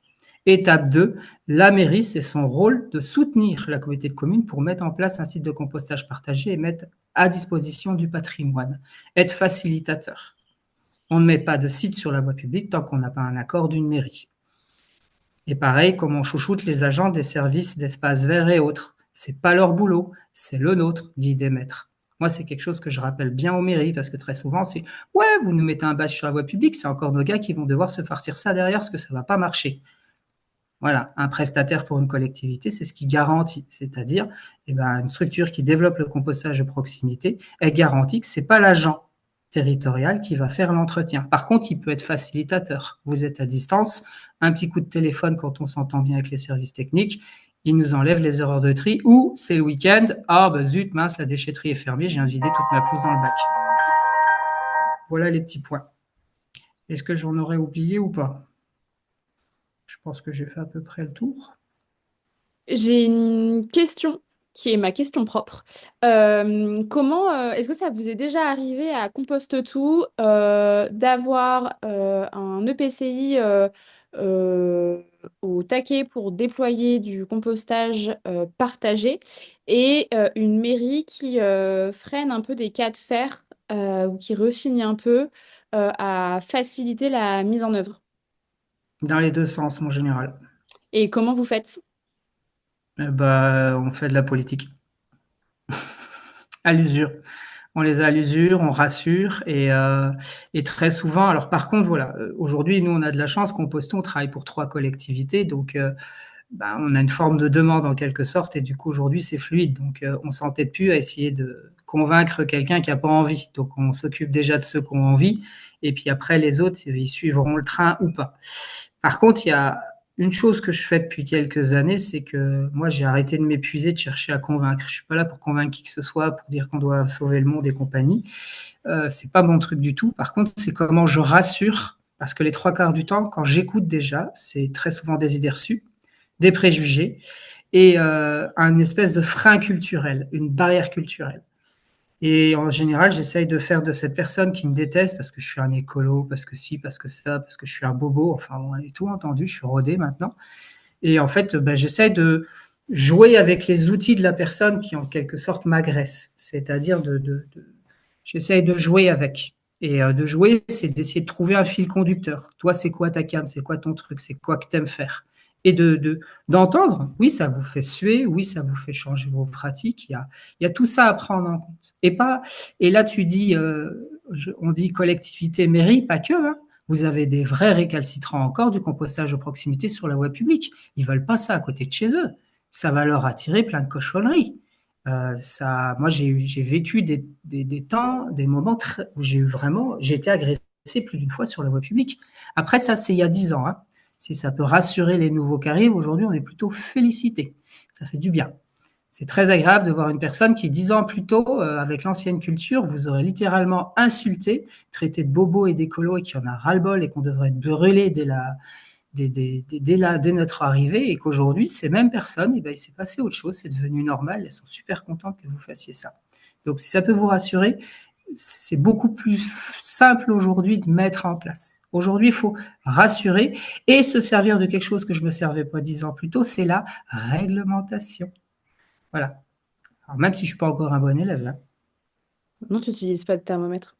Étape 2, la mairie, c'est son rôle de soutenir la communauté de communes pour mettre en place un site de compostage partagé et mettre à disposition du patrimoine, être facilitateur. On ne met pas de site sur la voie publique tant qu'on n'a pas un accord d'une mairie. Et pareil, comme on chouchoute les agents des services d'espaces verts et autres. C'est pas leur boulot, c'est le nôtre, dit Démètre. Moi, c'est quelque chose que je rappelle bien aux mairies parce que très souvent, c'est ouais, vous nous mettez un badge sur la voie publique, c'est encore nos gars qui vont devoir se farcir ça derrière parce que ça va pas marcher. Voilà, un prestataire pour une collectivité, c'est ce qui garantit, c'est-à-dire une structure qui développe le compostage de proximité, elle garantit que c'est pas l'agent territorial qui va faire l'entretien. Par contre, il peut être facilitateur. Vous êtes à distance, un petit coup de téléphone quand on s'entend bien avec les services techniques, il nous enlève les erreurs de tri ou c'est le week-end, ah bah zut, mince, la déchetterie est fermée, j'ai viens toute ma pelouse dans le bac. Voilà les petits points. Est-ce que j'en aurais oublié ou pas? Je pense que j'ai fait à peu près le tour. J'ai une question qui est ma question propre. Est-ce que ça vous est déjà arrivé à Composte Tout d'avoir un EPCI euh, au taquet pour déployer du compostage partagé et une mairie qui freine un peu des cas de fer ou qui rechigne un peu à faciliter la mise en œuvre? Dans les deux sens, mon général. Et comment vous faites? On fait de la politique. À l'usure. On les a à l'usure, on rassure et très souvent. Alors par contre, voilà, aujourd'hui, nous, on a de la chance qu'on poste, on travaille pour 3 collectivités, donc on a une forme de demande en quelque sorte, et du coup aujourd'hui c'est fluide. Donc on s'entête plus à essayer de convaincre quelqu'un qui a pas envie. Donc on s'occupe déjà de ceux qui ont envie, et puis après les autres, ils suivront le train ou pas. Par contre, il y a une chose que je fais depuis quelques années, c'est que moi, j'ai arrêté de m'épuiser, de chercher à convaincre. Je suis pas là pour convaincre qui que ce soit, pour dire qu'on doit sauver le monde et compagnie. C'est pas mon truc du tout. Par contre, c'est comment je rassure, parce que les trois quarts du temps, quand j'écoute déjà, c'est très souvent des idées reçues, des préjugés et un espèce de frein culturel, une barrière culturelle. Et en général, j'essaye de faire de cette personne qui me déteste parce que je suis un écolo, parce que si, parce que ça, parce que je suis un bobo, enfin, on a tout entendu, je suis rodé maintenant. Et en fait, ben, j'essaie de jouer avec les outils de la personne qui, en quelque sorte, m'agresse. C'est-à-dire j'essaye de jouer avec. Et de jouer, c'est d'essayer de trouver un fil conducteur. Toi, c'est quoi ta cam? C'est quoi ton truc? C'est quoi que t'aimes faire? Et d'entendre, oui, ça vous fait suer, oui, ça vous fait changer vos pratiques. Il y a tout ça à prendre en compte. Et là, tu dis, on dit collectivité, mairie, pas que, hein. Vous avez des vrais récalcitrants encore du compostage de proximité sur la voie publique. Ils veulent pas ça à côté de chez eux. Ça va leur attirer plein de cochonneries. Moi, j'ai vécu des temps, des moments où j'ai été agressé plus d'une fois sur la voie publique. Après, ça, c'est il y a 10 ans, hein. Si ça peut rassurer les nouveaux qui arrivent, aujourd'hui, on est plutôt félicités. Ça fait du bien. C'est très agréable de voir une personne qui, 10 ans plus tôt, avec l'ancienne culture, vous aurait littéralement insulté, traité de bobo et d'écolo et qui en a ras-le-bol et qu'on devrait brûler dès notre arrivée et qu'aujourd'hui, ces mêmes personnes, eh ben, il s'est passé autre chose, c'est devenu normal, elles sont super contentes que vous fassiez ça. Donc, si ça peut vous rassurer, c'est beaucoup plus simple aujourd'hui de mettre en place. Aujourd'hui, il faut rassurer et se servir de quelque chose que je me servais pas 10 ans plus tôt, c'est la réglementation. Voilà. Alors, même si je suis pas encore un bon élève, là. Non, tu n'utilises pas de thermomètre.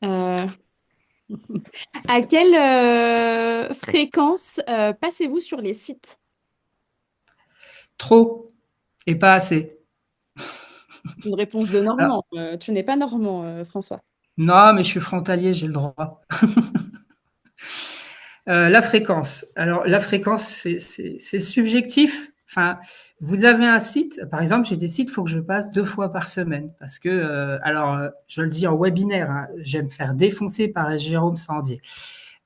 Euh, À quelle fréquence passez-vous sur les sites? Trop et pas assez. Une réponse de Alors, Normand. Tu n'es pas Normand, François. non, mais je suis frontalier, j'ai le droit. La fréquence. Alors, la fréquence, c'est subjectif. Enfin, vous avez un site, par exemple, j'ai des sites, il faut que je passe 2 fois par semaine. Parce que, je le dis en webinaire, hein, j'aime faire défoncer par Jérôme Sandier.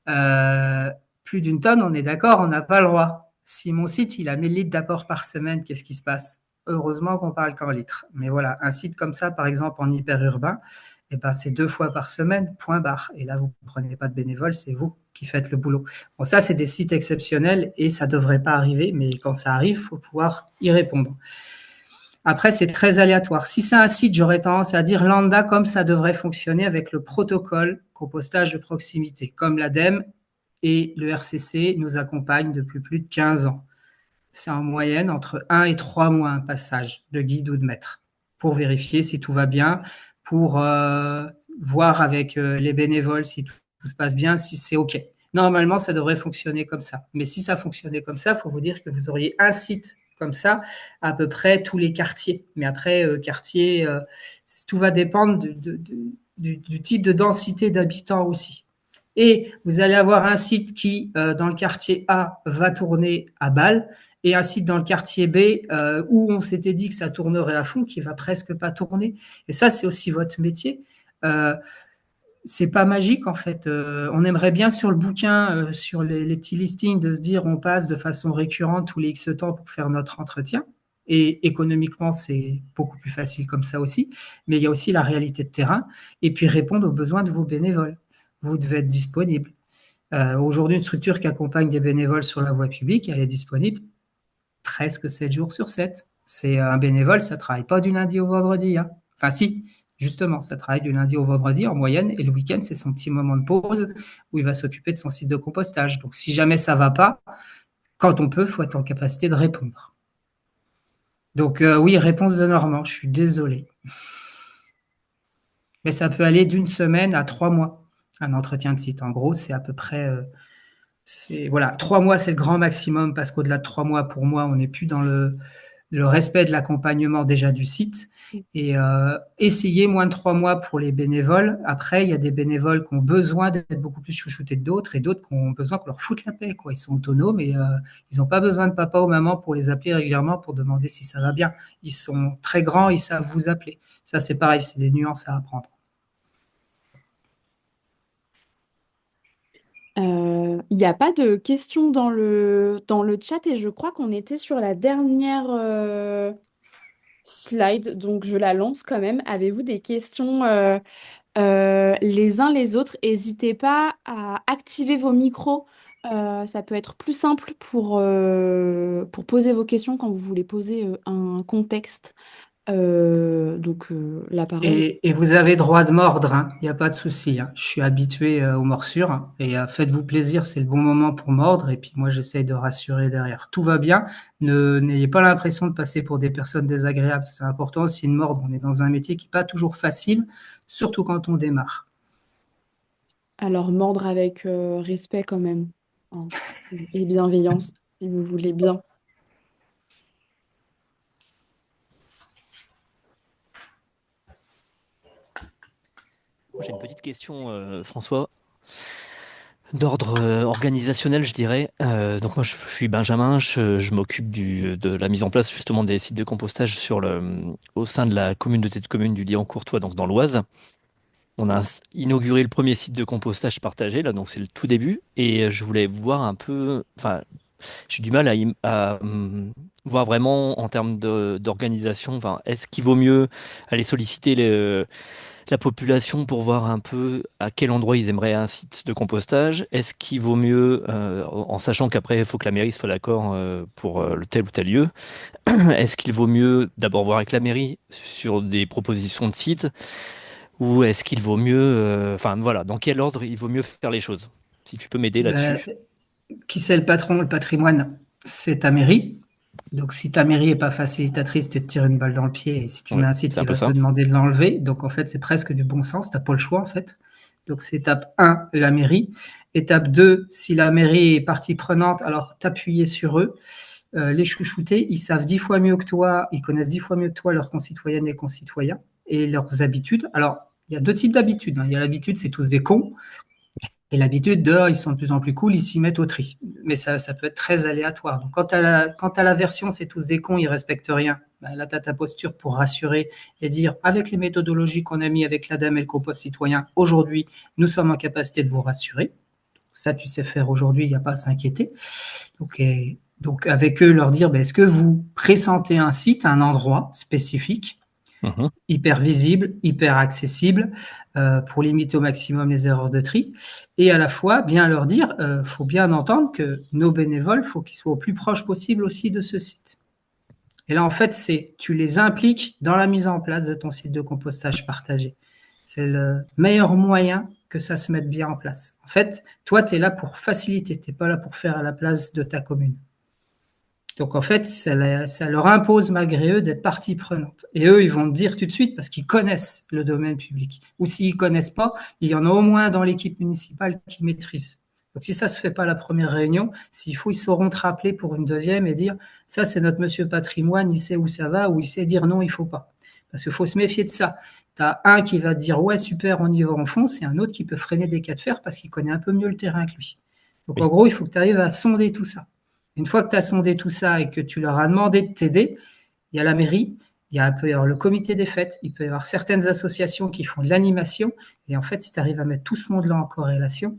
Euh, Plus d'une tonne, on est d'accord, on n'a pas le droit. Si mon site, il a 1000 litres d'apport par semaine, qu'est-ce qui se passe? Heureusement qu'on parle qu'en litres. Mais voilà, un site comme ça, par exemple, en hyper-urbain, eh ben, c'est 2 fois par semaine, point barre. Et là, vous ne prenez pas de bénévoles, c'est vous qui faites le boulot. Bon, ça, c'est des sites exceptionnels et ça ne devrait pas arriver, mais quand ça arrive, il faut pouvoir y répondre. Après, c'est très aléatoire. Si c'est un site, j'aurais tendance à dire lambda comme ça devrait fonctionner avec le protocole compostage de proximité, comme l'ADEME et le RCC nous accompagnent depuis plus de 15 ans. C'est en moyenne entre 1 et 3 mois un passage de guide ou de maître pour vérifier si tout va bien, pour voir avec les bénévoles si tout se passe bien, si c'est OK. Normalement, ça devrait fonctionner comme ça. Mais si ça fonctionnait comme ça, il faut vous dire que vous auriez un site comme ça à peu près tous les quartiers. Mais après, quartier, tout va dépendre du type de densité d'habitants aussi. Et vous allez avoir un site qui, dans le quartier A, va tourner à balle, et un site dans le quartier B, où on s'était dit que ça tournerait à fond, qui va presque pas tourner. Et ça, c'est aussi votre métier. Euh, c'est pas magique en fait. On aimerait bien sur le bouquin, sur les petits listings, de se dire on passe de façon récurrente tous les X temps pour faire notre entretien. Et économiquement, c'est beaucoup plus facile comme ça aussi. Mais il y a aussi la réalité de terrain et puis répondre aux besoins de vos bénévoles. Vous devez être disponible. Aujourd'hui, une structure qui accompagne des bénévoles sur la voie publique, elle est disponible presque 7 jours sur 7. C'est un bénévole, ça travaille pas du lundi au vendredi, hein. Enfin, si, justement, ça travaille du lundi au vendredi en moyenne, et le week-end, c'est son petit moment de pause où il va s'occuper de son site de compostage. Donc, si jamais ça va pas, quand on peut, faut être en capacité de répondre. Donc, oui, réponse de Normand, je suis désolé. Mais ça peut aller d'une semaine à 3 mois, un entretien de site. En gros, c'est à peu près voilà, 3 mois, c'est le grand maximum parce qu'au-delà de 3 mois, pour moi, on n'est plus dans le respect de l'accompagnement déjà du site. Et essayer moins de 3 mois pour les bénévoles. Après, il y a des bénévoles qui ont besoin d'être beaucoup plus chouchoutés que d'autres et d'autres qui ont besoin qu'on leur foute la paix, quoi. Ils sont autonomes et ils n'ont pas besoin de papa ou maman pour les appeler régulièrement pour demander si ça va bien. Ils sont très grands, ils savent vous appeler. Ça, c'est pareil, c'est des nuances à apprendre. Il n'y a pas de questions dans le chat et je crois qu'on était sur la dernière slide, donc je la lance quand même. Avez-vous des questions les uns les autres? N'hésitez pas à activer vos micros. Ça peut être plus simple pour poser vos questions quand vous voulez poser un contexte. La parole est... Et vous avez droit de mordre, hein. Il n'y a pas de souci, hein. Je suis habitué aux morsures, hein. Et faites-vous plaisir, c'est le bon moment pour mordre. Et puis moi, j'essaye de rassurer derrière. Tout va bien. N'ayez pas l'impression de passer pour des personnes désagréables. C'est important aussi de mordre. On est dans un métier qui n'est pas toujours facile, surtout quand on démarre. Alors, mordre avec respect quand même, hein, et bienveillance, si vous voulez bien. Moi, j'ai une petite question, François, d'ordre organisationnel, je dirais. Donc moi, je suis Benjamin, je m'occupe de la mise en place justement des sites de compostage au sein de la communauté de communes du Lion-Courtois, donc dans l'Oise. On a inauguré le premier site de compostage partagé, là, donc c'est le tout début. Et je voulais voir un peu, enfin, j'ai du mal voir vraiment en termes d'organisation, enfin, est-ce qu'il vaut mieux aller solliciter la population pour voir un peu à quel endroit ils aimeraient un site de compostage? Est-ce qu'il vaut mieux, en sachant qu'après, il faut que la mairie soit d'accord pour le tel ou tel lieu, est-ce qu'il vaut mieux d'abord voir avec la mairie sur des propositions de sites ou est-ce qu'il vaut mieux, enfin voilà, dans quel ordre il vaut mieux faire les choses? Si tu peux m'aider Ben, là-dessus. qui c'est le patron? Le patrimoine, c'est ta mairie. Donc, si ta mairie est pas facilitatrice, tu te tires une balle dans le pied. Et si tu Ouais, mets un c'est site, un il peu va te ça. demander de l'enlever. Donc, en fait, c'est presque du bon sens. T'as pas le choix, en fait. Donc, c'est étape un, la mairie. Étape 2, si la mairie est partie prenante, alors t'appuyer sur eux, les chouchouter. Ils savent 10 fois mieux que toi, ils connaissent 10 fois mieux que toi leurs concitoyennes et concitoyens et leurs habitudes. Alors, il y a deux types d'habitudes, hein. Il y a l'habitude, c'est tous des cons. Et l'habitude, dehors, ils sont de plus en plus cool, ils s'y mettent au tri. Mais ça peut être très aléatoire. Donc, quand t'as la version, c'est tous des cons, ils respectent rien. Ben, là, t'as ta posture pour rassurer et dire, avec les méthodologies qu'on a mis avec l'ADEME et le compost citoyen, aujourd'hui, nous sommes en capacité de vous rassurer. Ça, tu sais faire aujourd'hui, il n'y a pas à s'inquiéter. Donc, avec eux, leur dire, ben, est-ce que vous pressentez un site, un endroit spécifique, Mhm. hyper visible, hyper accessible, pour limiter au maximum les erreurs de tri, et à la fois bien leur dire, faut bien entendre que nos bénévoles, faut qu'ils soient au plus proche possible aussi de ce site. Et là, en fait, tu les impliques dans la mise en place de ton site de compostage partagé. C'est le meilleur moyen que ça se mette bien en place. En fait, toi, tu es là pour faciliter, tu n'es pas là pour faire à la place de ta commune. Donc en fait, ça leur impose malgré eux d'être partie prenante. Et eux, ils vont te dire tout de suite parce qu'ils connaissent le domaine public. Ou s'ils connaissent pas, il y en a au moins dans l'équipe municipale qui maîtrise. Donc si ça se fait pas la première réunion, s'il faut, ils sauront te rappeler pour une deuxième et dire ça c'est notre monsieur patrimoine, il sait où ça va, ou il sait dire non, il faut pas. Parce qu'il faut se méfier de ça. Tu as un qui va te dire ouais super, on y va en fond, et un autre qui peut freiner des cas de fer parce qu'il connaît un peu mieux le terrain que lui. Donc en Oui. gros, il faut que tu arrives à sonder tout ça. Une fois que tu as sondé tout ça et que tu leur as demandé de t'aider, il y a la mairie, il peut y avoir le comité des fêtes, il peut y avoir certaines associations qui font de l'animation. Et en fait, si tu arrives à mettre tout ce monde-là en corrélation,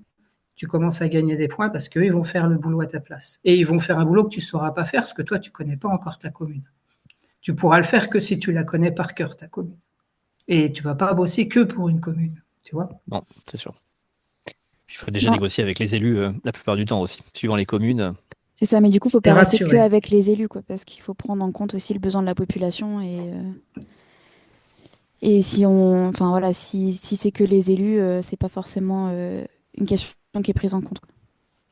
tu commences à gagner des points parce qu'eux, ils vont faire le boulot à ta place. Et ils vont faire un boulot que tu ne sauras pas faire parce que toi, tu ne connais pas encore ta commune. Tu pourras le faire que si tu la connais par cœur, ta commune. Et tu ne vas pas bosser que pour une commune, tu vois. Non, c'est sûr. Il faudrait déjà Non, négocier avec les élus la plupart du temps aussi, suivant les communes. C'est ça, mais du coup, faut Et pas rester que rassurer. avec les élus, quoi, parce qu'il faut prendre en compte aussi le besoin de la population et si on, enfin voilà, si c'est que les élus, c'est pas forcément une question qui est prise en compte, quoi.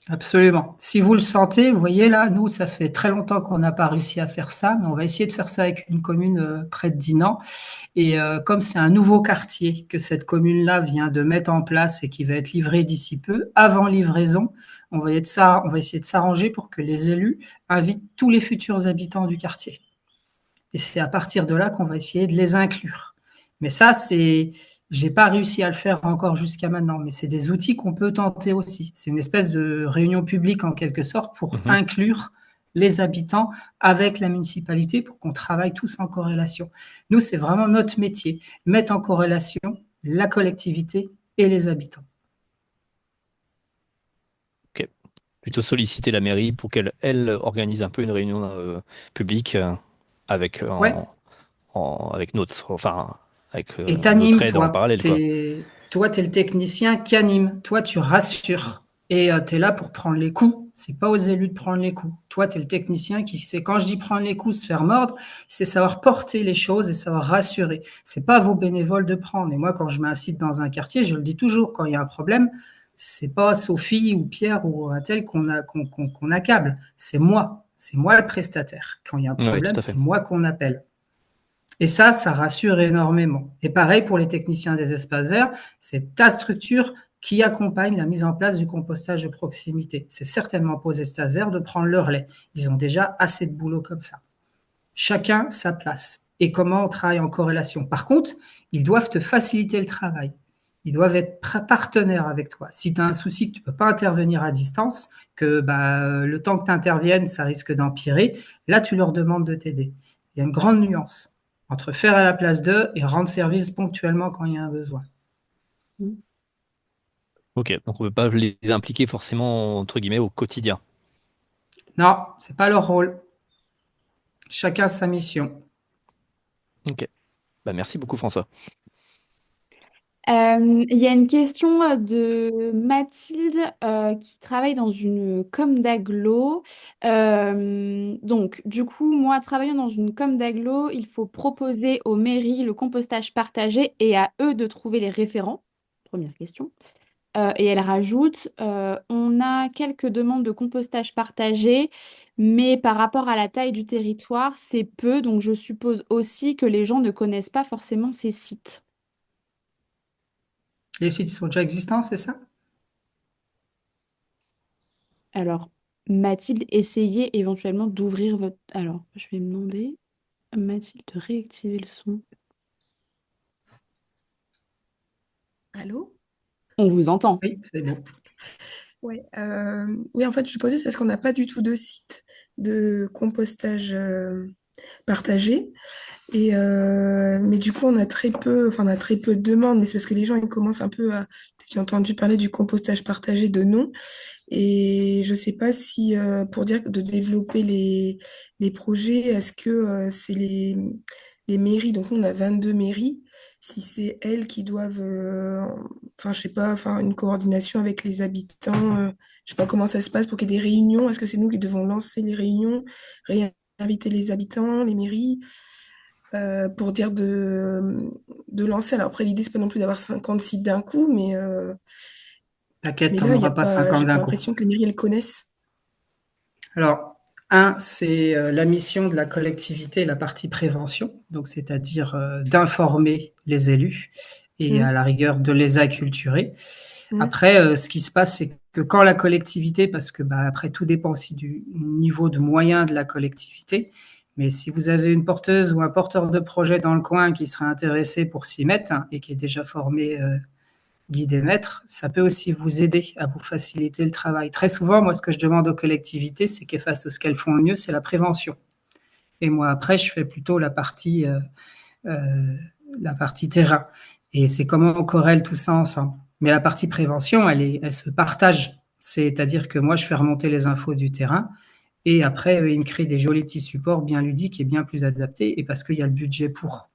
Absolument. Si vous le sentez, vous voyez là, nous, ça fait très longtemps qu'on n'a pas réussi à faire ça, mais on va essayer de faire ça avec une commune près de Dinan. Et comme c'est un nouveau quartier que cette commune-là vient de mettre en place et qui va être livré d'ici peu, avant livraison, on va essayer de s'arranger pour que les élus invitent tous les futurs habitants du quartier. Et c'est à partir de là qu'on va essayer de les inclure. Mais ça, j'ai pas réussi à le faire encore jusqu'à maintenant, mais c'est des outils qu'on peut tenter aussi. C'est une espèce de réunion publique en quelque sorte pour Mhm. inclure les habitants avec la municipalité pour qu'on travaille tous en corrélation. Nous, c'est vraiment notre métier, mettre en corrélation la collectivité et les habitants. plutôt solliciter la mairie pour qu'elle elle organise un peu une réunion publique avec, Ouais. avec notre, enfin, avec Et notre t'animes, aide en toi. parallèle, quoi. Toi, t'es le technicien qui anime. Toi, tu rassures. Et tu es là pour prendre les coups. C'est pas aux élus de prendre les coups. Toi, tu es le technicien qui sait, quand je dis prendre les coups, se faire mordre, c'est savoir porter les choses et savoir rassurer. C'est pas à vos bénévoles de prendre. Et moi, quand je m'incite dans un quartier, je le dis toujours, quand il y a un problème, c'est pas Sophie ou Pierre ou un tel qu'on accable. C'est moi. C'est moi le prestataire. Quand il y a un Oui, problème, tout à fait. c'est moi qu'on appelle. Et ça rassure énormément. Et pareil pour les techniciens des espaces verts, c'est ta structure qui accompagne la mise en place du compostage de proximité. C'est certainement pas aux espaces verts de prendre leur relais. Ils ont déjà assez de boulot comme ça. Chacun sa place. Et comment on travaille en corrélation. Par contre, ils doivent te faciliter le travail. Ils doivent être partenaires avec toi. Si tu as un souci que tu peux pas intervenir à distance, que le temps que tu interviennes, ça risque d'empirer, là, tu leur demandes de t'aider. Il y a une grande nuance entre faire à la place d'eux et rendre service ponctuellement quand il y a un besoin. Ok, donc on ne peut pas les impliquer forcément, entre guillemets, au quotidien. Non, c'est pas leur rôle. Chacun sa mission. Ok, bah, merci beaucoup François. Il y a une question de Mathilde qui travaille dans une com d'agglo. Donc, du coup, moi, travaillant dans une com d'agglo, il faut proposer aux mairies le compostage partagé et à eux de trouver les référents. Première question. Et elle rajoute, on a quelques demandes de compostage partagé, mais par rapport à la taille du territoire, c'est peu, donc je suppose aussi que les gens ne connaissent pas forcément ces sites. Les sites sont déjà existants, c'est ça? Alors, Mathilde, essayez éventuellement d'ouvrir votre... Alors, je vais me demander, Mathilde, de réactiver le son. Allô? On vous entend. Oui, c'est bon. Ouais, oui, en fait, je posais, c'est parce qu'on n'a pas du tout de site de compostage partagé. Mais du coup, on a très peu de demandes, mais c'est parce que les gens, ils commencent un peu à... J'ai entendu parler du compostage partagé de nom. Et je sais pas si, pour dire de développer les projets, est-ce que c'est les mairies, donc nous, on a 22 mairies, si c'est elles qui doivent, enfin, je sais pas, faire une coordination avec les habitants, je sais pas comment ça se passe pour qu'il y ait des réunions, est-ce que c'est nous qui devons lancer les réunions, réinviter les habitants, les mairies, pour dire de lancer. Alors après, l'idée, c'est pas non plus d'avoir 50 sites d'un coup, T'inquiète, mais t'en là, il y a auras pas pas, 50 j'ai pas d'un coup. l'impression que les mairies, elles connaissent. Alors, c'est la mission de la collectivité, la partie prévention, donc c'est-à-dire d'informer les élus et à Mmh, la rigueur de les acculturer. mmh. Après, ce qui se passe, c'est que quand la collectivité, parce que après tout dépend aussi du niveau de moyens de la collectivité, mais si vous avez une porteuse ou un porteur de projet dans le coin qui serait intéressé pour s'y mettre et qui est déjà formé guide et maître, ça peut aussi vous aider à vous faciliter le travail. Très souvent, moi, ce que je demande aux collectivités, c'est qu'elles fassent ce qu'elles font le mieux, c'est la prévention. Et moi, après, je fais plutôt euh, la partie terrain. Et c'est comment on corrèle tout ça ensemble. Mais la partie prévention, elle se partage. C'est-à-dire que moi, je fais remonter les infos du terrain. Et après, ils me créent des jolis petits supports bien ludiques et bien plus adaptés. Et parce qu'il y a le budget pour.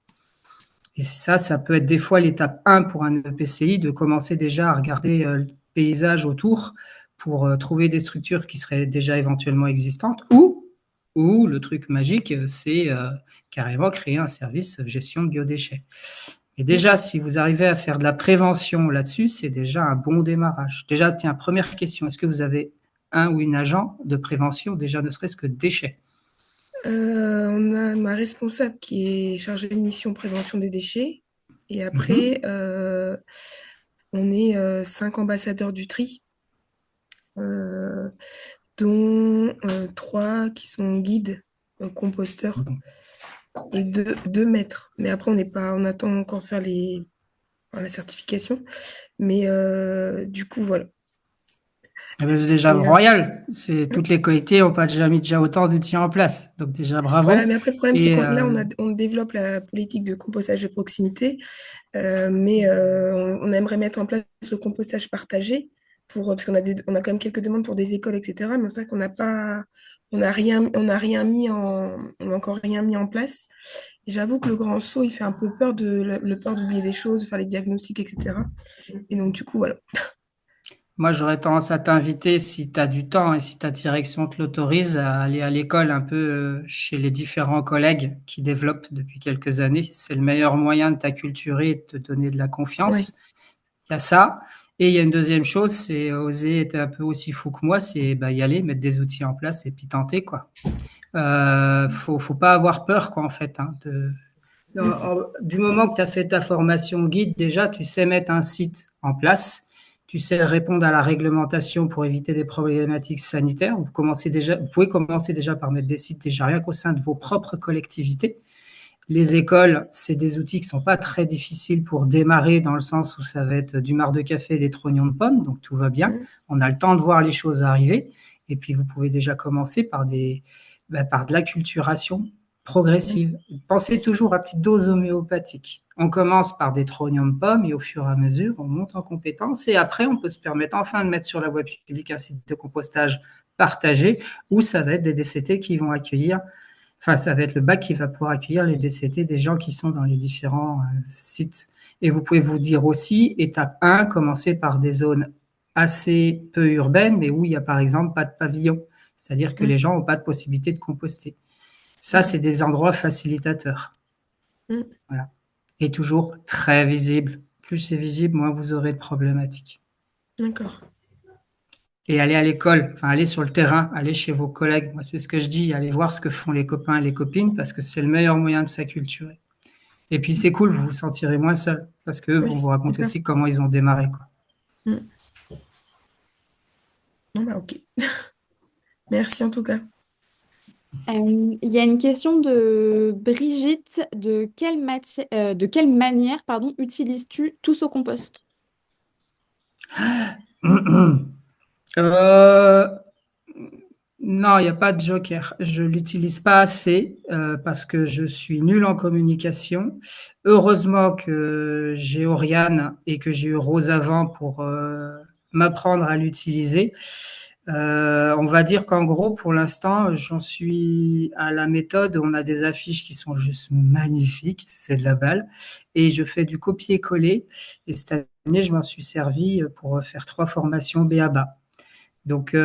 Et ça peut être des fois l'étape 1 pour un EPCI, de commencer déjà à regarder le paysage autour pour trouver des structures qui seraient déjà éventuellement existantes, ou le truc magique, c'est carrément créer un service gestion de biodéchets. Et déjà, si vous arrivez à faire de la prévention là-dessus, c'est déjà un bon démarrage. Déjà, tiens, première question, est-ce que vous avez un ou une agent de prévention, déjà ne serait-ce que déchets? On a ma responsable qui est chargée de mission prévention des déchets. Et Mhm. après, on est 5 ambassadeurs du tri, euh, dont 3 qui sont guides, composteurs, et deux maîtres. Mais après, on attend encore de faire la certification. Mais du coup, voilà. Eh ben, c'est déjà Et, royal. C'est toutes les collectivités n'ont pas déjà mis déjà autant d'outils en place. Donc déjà voilà, bravo. mais après, le problème, c'est Et qu'on là, on développe la politique de compostage de proximité, on aimerait mettre en place le compostage partagé. parce on a quand même quelques demandes pour des écoles, etc. Mais c'est vrai qu'on n'a pas, on n'a encore rien mis en place. Et j'avoue que le grand saut, il fait un peu peur le peur d'oublier des choses, de faire les diagnostics, etc. Et donc, du coup, voilà. Moi, j'aurais tendance à t'inviter, si tu as du temps et si ta direction te l'autorise, à aller à l'école un peu chez les différents collègues qui développent depuis quelques années. C'est le meilleur moyen de t'acculturer et de te donner de la Oui. confiance. Il y a ça. Et il y a une deuxième chose, c'est oser être un peu aussi fou que moi, c'est y aller, mettre des outils en place et puis tenter, quoi. Faut pas avoir peur, quoi, en fait. Hein, du moment que tu as fait ta formation guide, déjà, tu sais mettre un site en place, tu sais répondre à la réglementation pour éviter des problématiques sanitaires. Vous pouvez commencer déjà par mettre des sites déjà rien qu'au sein de vos propres collectivités. Les écoles, c'est des outils qui sont pas très difficiles pour démarrer dans le sens où ça va être du marc de café et des trognons de pommes, donc tout va bien. On a le temps de voir les choses arriver. Et puis, vous pouvez déjà commencer par par de l'acculturation progressive. Pensez toujours à petite dose homéopathique. On commence par des trognons de pommes et au fur et à mesure, on monte en compétences et après, on peut se permettre enfin de mettre sur la voie publique un site de compostage partagé où ça va être des DCT qui vont accueillir, enfin, ça va être le bac qui va pouvoir accueillir les DCT des gens qui sont dans les différents sites. Et vous pouvez vous dire aussi, étape 1, commencer par des zones assez peu urbaines, mais où il y a par exemple pas de pavillon. C'est-à-dire que les gens n'ont pas de possibilité de composter. Ça, c'est des endroits facilitateurs. Voilà. Et toujours très visible. Plus c'est visible, moins vous aurez de problématiques. D'accord. Et aller à l'école, enfin aller sur le terrain, aller chez vos collègues. Moi, c'est ce que je dis, aller voir ce que font les copains et les copines, parce que c'est le meilleur moyen de s'acculturer. Et puis c'est cool, vous vous sentirez moins seul, parce qu'eux Oui, vont vous c'est raconter ça. aussi comment ils ont démarré, quoi. Bon, bah, ok. Merci en tout cas. Il y a une question de Brigitte. De quelle manière, pardon, utilises-tu tous au compost? Euh, non, il n'y a pas de joker. Je l'utilise pas assez parce que je suis nul en communication. Heureusement que j'ai Oriane et que j'ai eu Rose avant pour m'apprendre à l'utiliser. On va dire qu'en gros, pour l'instant, j'en suis à la méthode. On a des affiches qui sont juste magnifiques, c'est de la balle. Et je fais du copier-coller. Et cette année, je m'en suis servi pour faire 3 formations BABA. Donc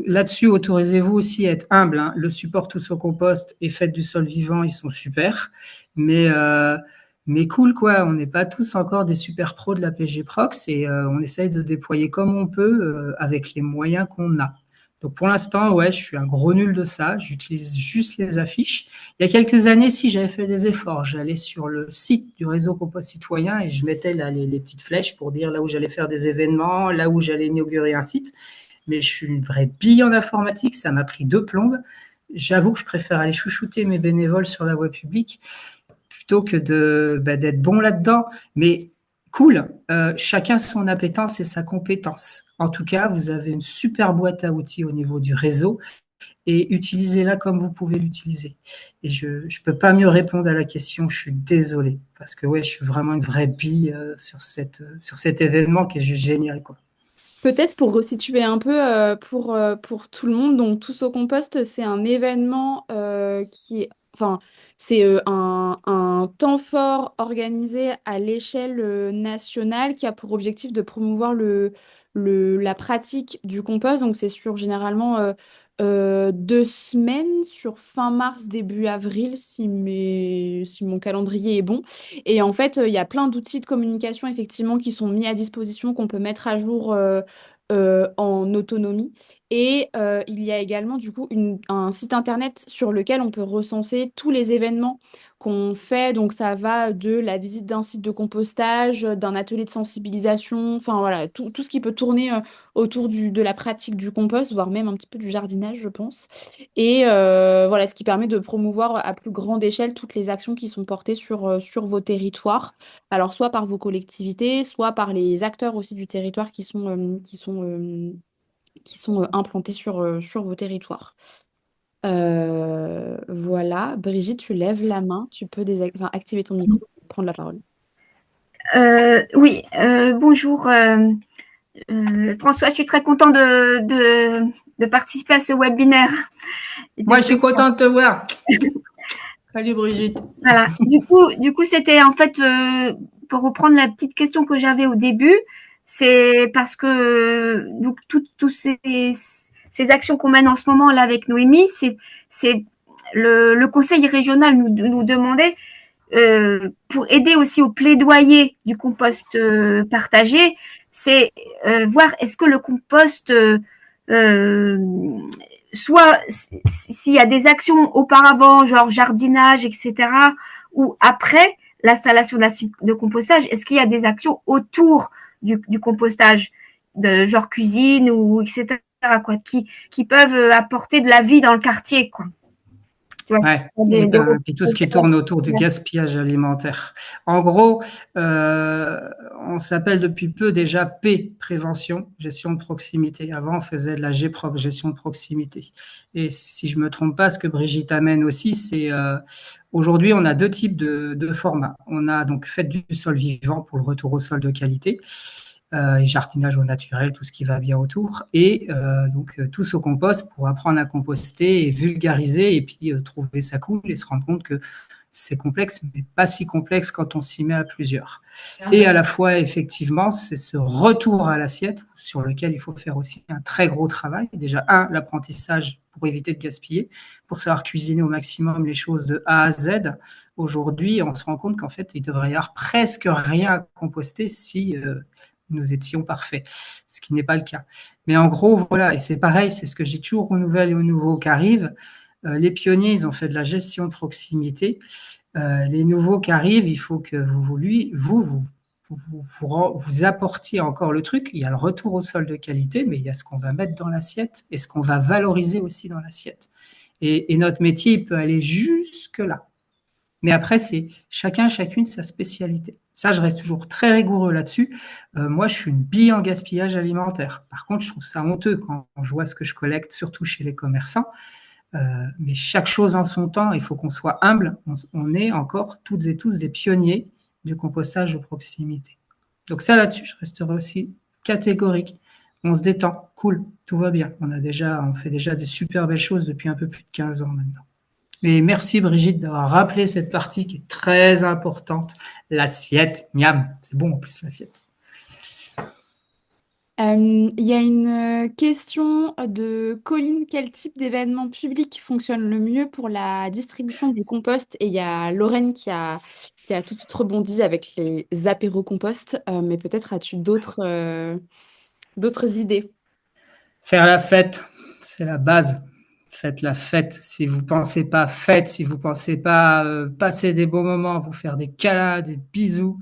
là-dessus, autorisez-vous aussi à être humble. Hein. Le support tous au compost et faites du sol vivant, ils sont super. Mais cool, quoi. On n'est pas tous encore des super pros de la PG Prox et on essaye de déployer comme on peut avec les moyens qu'on a. Donc pour l'instant, ouais, je suis un gros nul de ça. J'utilise juste les affiches. Il y a quelques années, si j'avais fait des efforts, j'allais sur le site du réseau Compost Citoyen et je mettais là les petites flèches pour dire là où j'allais faire des événements, là où j'allais inaugurer un site. Mais je suis une vraie bille en informatique, ça m'a pris 2 plombes. J'avoue que je préfère aller chouchouter mes bénévoles sur la voie publique plutôt que d'être bon là-dedans. Mais cool, chacun son appétence et sa compétence. En tout cas, vous avez une super boîte à outils au niveau du réseau et utilisez-la comme vous pouvez l'utiliser. Et je ne peux pas mieux répondre à la question, je suis désolé, parce que ouais, je suis vraiment une vraie bille sur cet événement qui est juste génial, quoi. Peut-être pour resituer un peu pour tout le monde, donc Tous au compost, c'est un événement qui est, enfin, c'est un temps fort organisé à l'échelle nationale qui a pour objectif de promouvoir la pratique du compost. Donc c'est sur généralement 2 semaines, sur fin mars, début avril, si mon calendrier est bon. Et en fait, il y a plein d'outils de communication effectivement qui sont mis à disposition, qu'on peut mettre à jour en autonomie. Et il y a également du coup un site internet sur lequel on peut recenser tous les événements qu'on fait. Donc ça va de la visite d'un site de compostage, d'un atelier de sensibilisation, enfin voilà, tout ce qui peut tourner autour de la pratique du compost, voire même un petit peu du jardinage, je pense. Et voilà, ce qui permet de promouvoir à plus grande échelle toutes les actions qui sont portées sur vos territoires. Alors, soit par vos collectivités, soit par les acteurs aussi du territoire qui sont implantés sur vos territoires. Voilà, Brigitte, tu lèves la main, tu peux activer ton micro, prendre la parole. Oui, bonjour. François, je suis très content de participer à ce webinaire. Moi, je suis contente de te voir. Salut Brigitte. Voilà. Du coup, c'était en fait, pour reprendre la petite question que j'avais au début, c'est parce que donc tous ces actions qu'on mène en ce moment là avec Noémie, c'est le conseil régional nous demandait pour aider aussi au plaidoyer du compost partagé, c'est voir est-ce que le compost soit s'il y a des actions auparavant, genre jardinage, etc., ou après l'installation de compostage, est-ce qu'il y a des actions autour du compostage, de genre cuisine ou etc., quoi, qui peuvent apporter de la vie dans le quartier, quoi. Tu vois, Ouais, et puis tout ce qui tourne autour du gaspillage alimentaire. En gros, on s'appelle depuis peu déjà P, prévention, gestion de proximité. Avant, on faisait de la GPROC, gestion de proximité. Et si je me trompe pas, ce que Brigitte amène aussi, c'est aujourd'hui, on a deux types de formats. On a donc fait du sol vivant pour le retour au sol de qualité. Jardinage au naturel, tout ce qui va bien autour, et donc tous au compost pour apprendre à composter et vulgariser et puis trouver sa cool et se rendre compte que c'est complexe, mais pas si complexe quand on s'y met à plusieurs. Et à la fois, effectivement, c'est ce retour à l'assiette sur lequel il faut faire aussi un très gros travail. Déjà, l'apprentissage pour éviter de gaspiller, pour savoir cuisiner au maximum les choses de A à Z. Aujourd'hui, on se rend compte qu'en fait, il devrait y avoir presque rien à composter si nous étions parfaits, ce qui n'est pas le cas. Mais en gros, voilà, et c'est pareil, c'est ce que je dis toujours aux nouvelles et aux nouveaux qui arrivent. Les pionniers, ils ont fait de la gestion de proximité. Les nouveaux qui arrivent, il faut que vous apportiez encore le truc. Il y a le retour au sol de qualité, mais il y a ce qu'on va mettre dans l'assiette et ce qu'on va valoriser aussi dans l'assiette. Et notre métier, il peut aller jusque-là. Mais après, c'est chacune sa spécialité. Ça, je reste toujours très rigoureux là-dessus. Moi, je suis une bille en gaspillage alimentaire. Par contre, je trouve ça honteux quand je vois ce que je collecte, surtout chez les commerçants. Mais chaque chose en son temps, il faut qu'on soit humble. On est encore toutes et tous des pionniers du compostage de proximité. Donc ça, là-dessus, je resterai aussi catégorique. On se détend, cool, tout va bien. On fait déjà de super belles choses depuis un peu plus de 15 ans maintenant. Mais merci Brigitte d'avoir rappelé cette partie qui est très importante, l'assiette. Miam, c'est bon en plus l'assiette. Il y a une question de Colline. Quel type d'événement public fonctionne le mieux pour la distribution du compost? Et il y a Lorraine qui a tout de suite rebondi avec les apéros compost. Mais peut-être as-tu d'autres idées? Faire la fête, c'est la base. Faites la fête. Si vous pensez pas fête, si vous pensez pas passer des bons moments, vous faire des câlins, des bisous,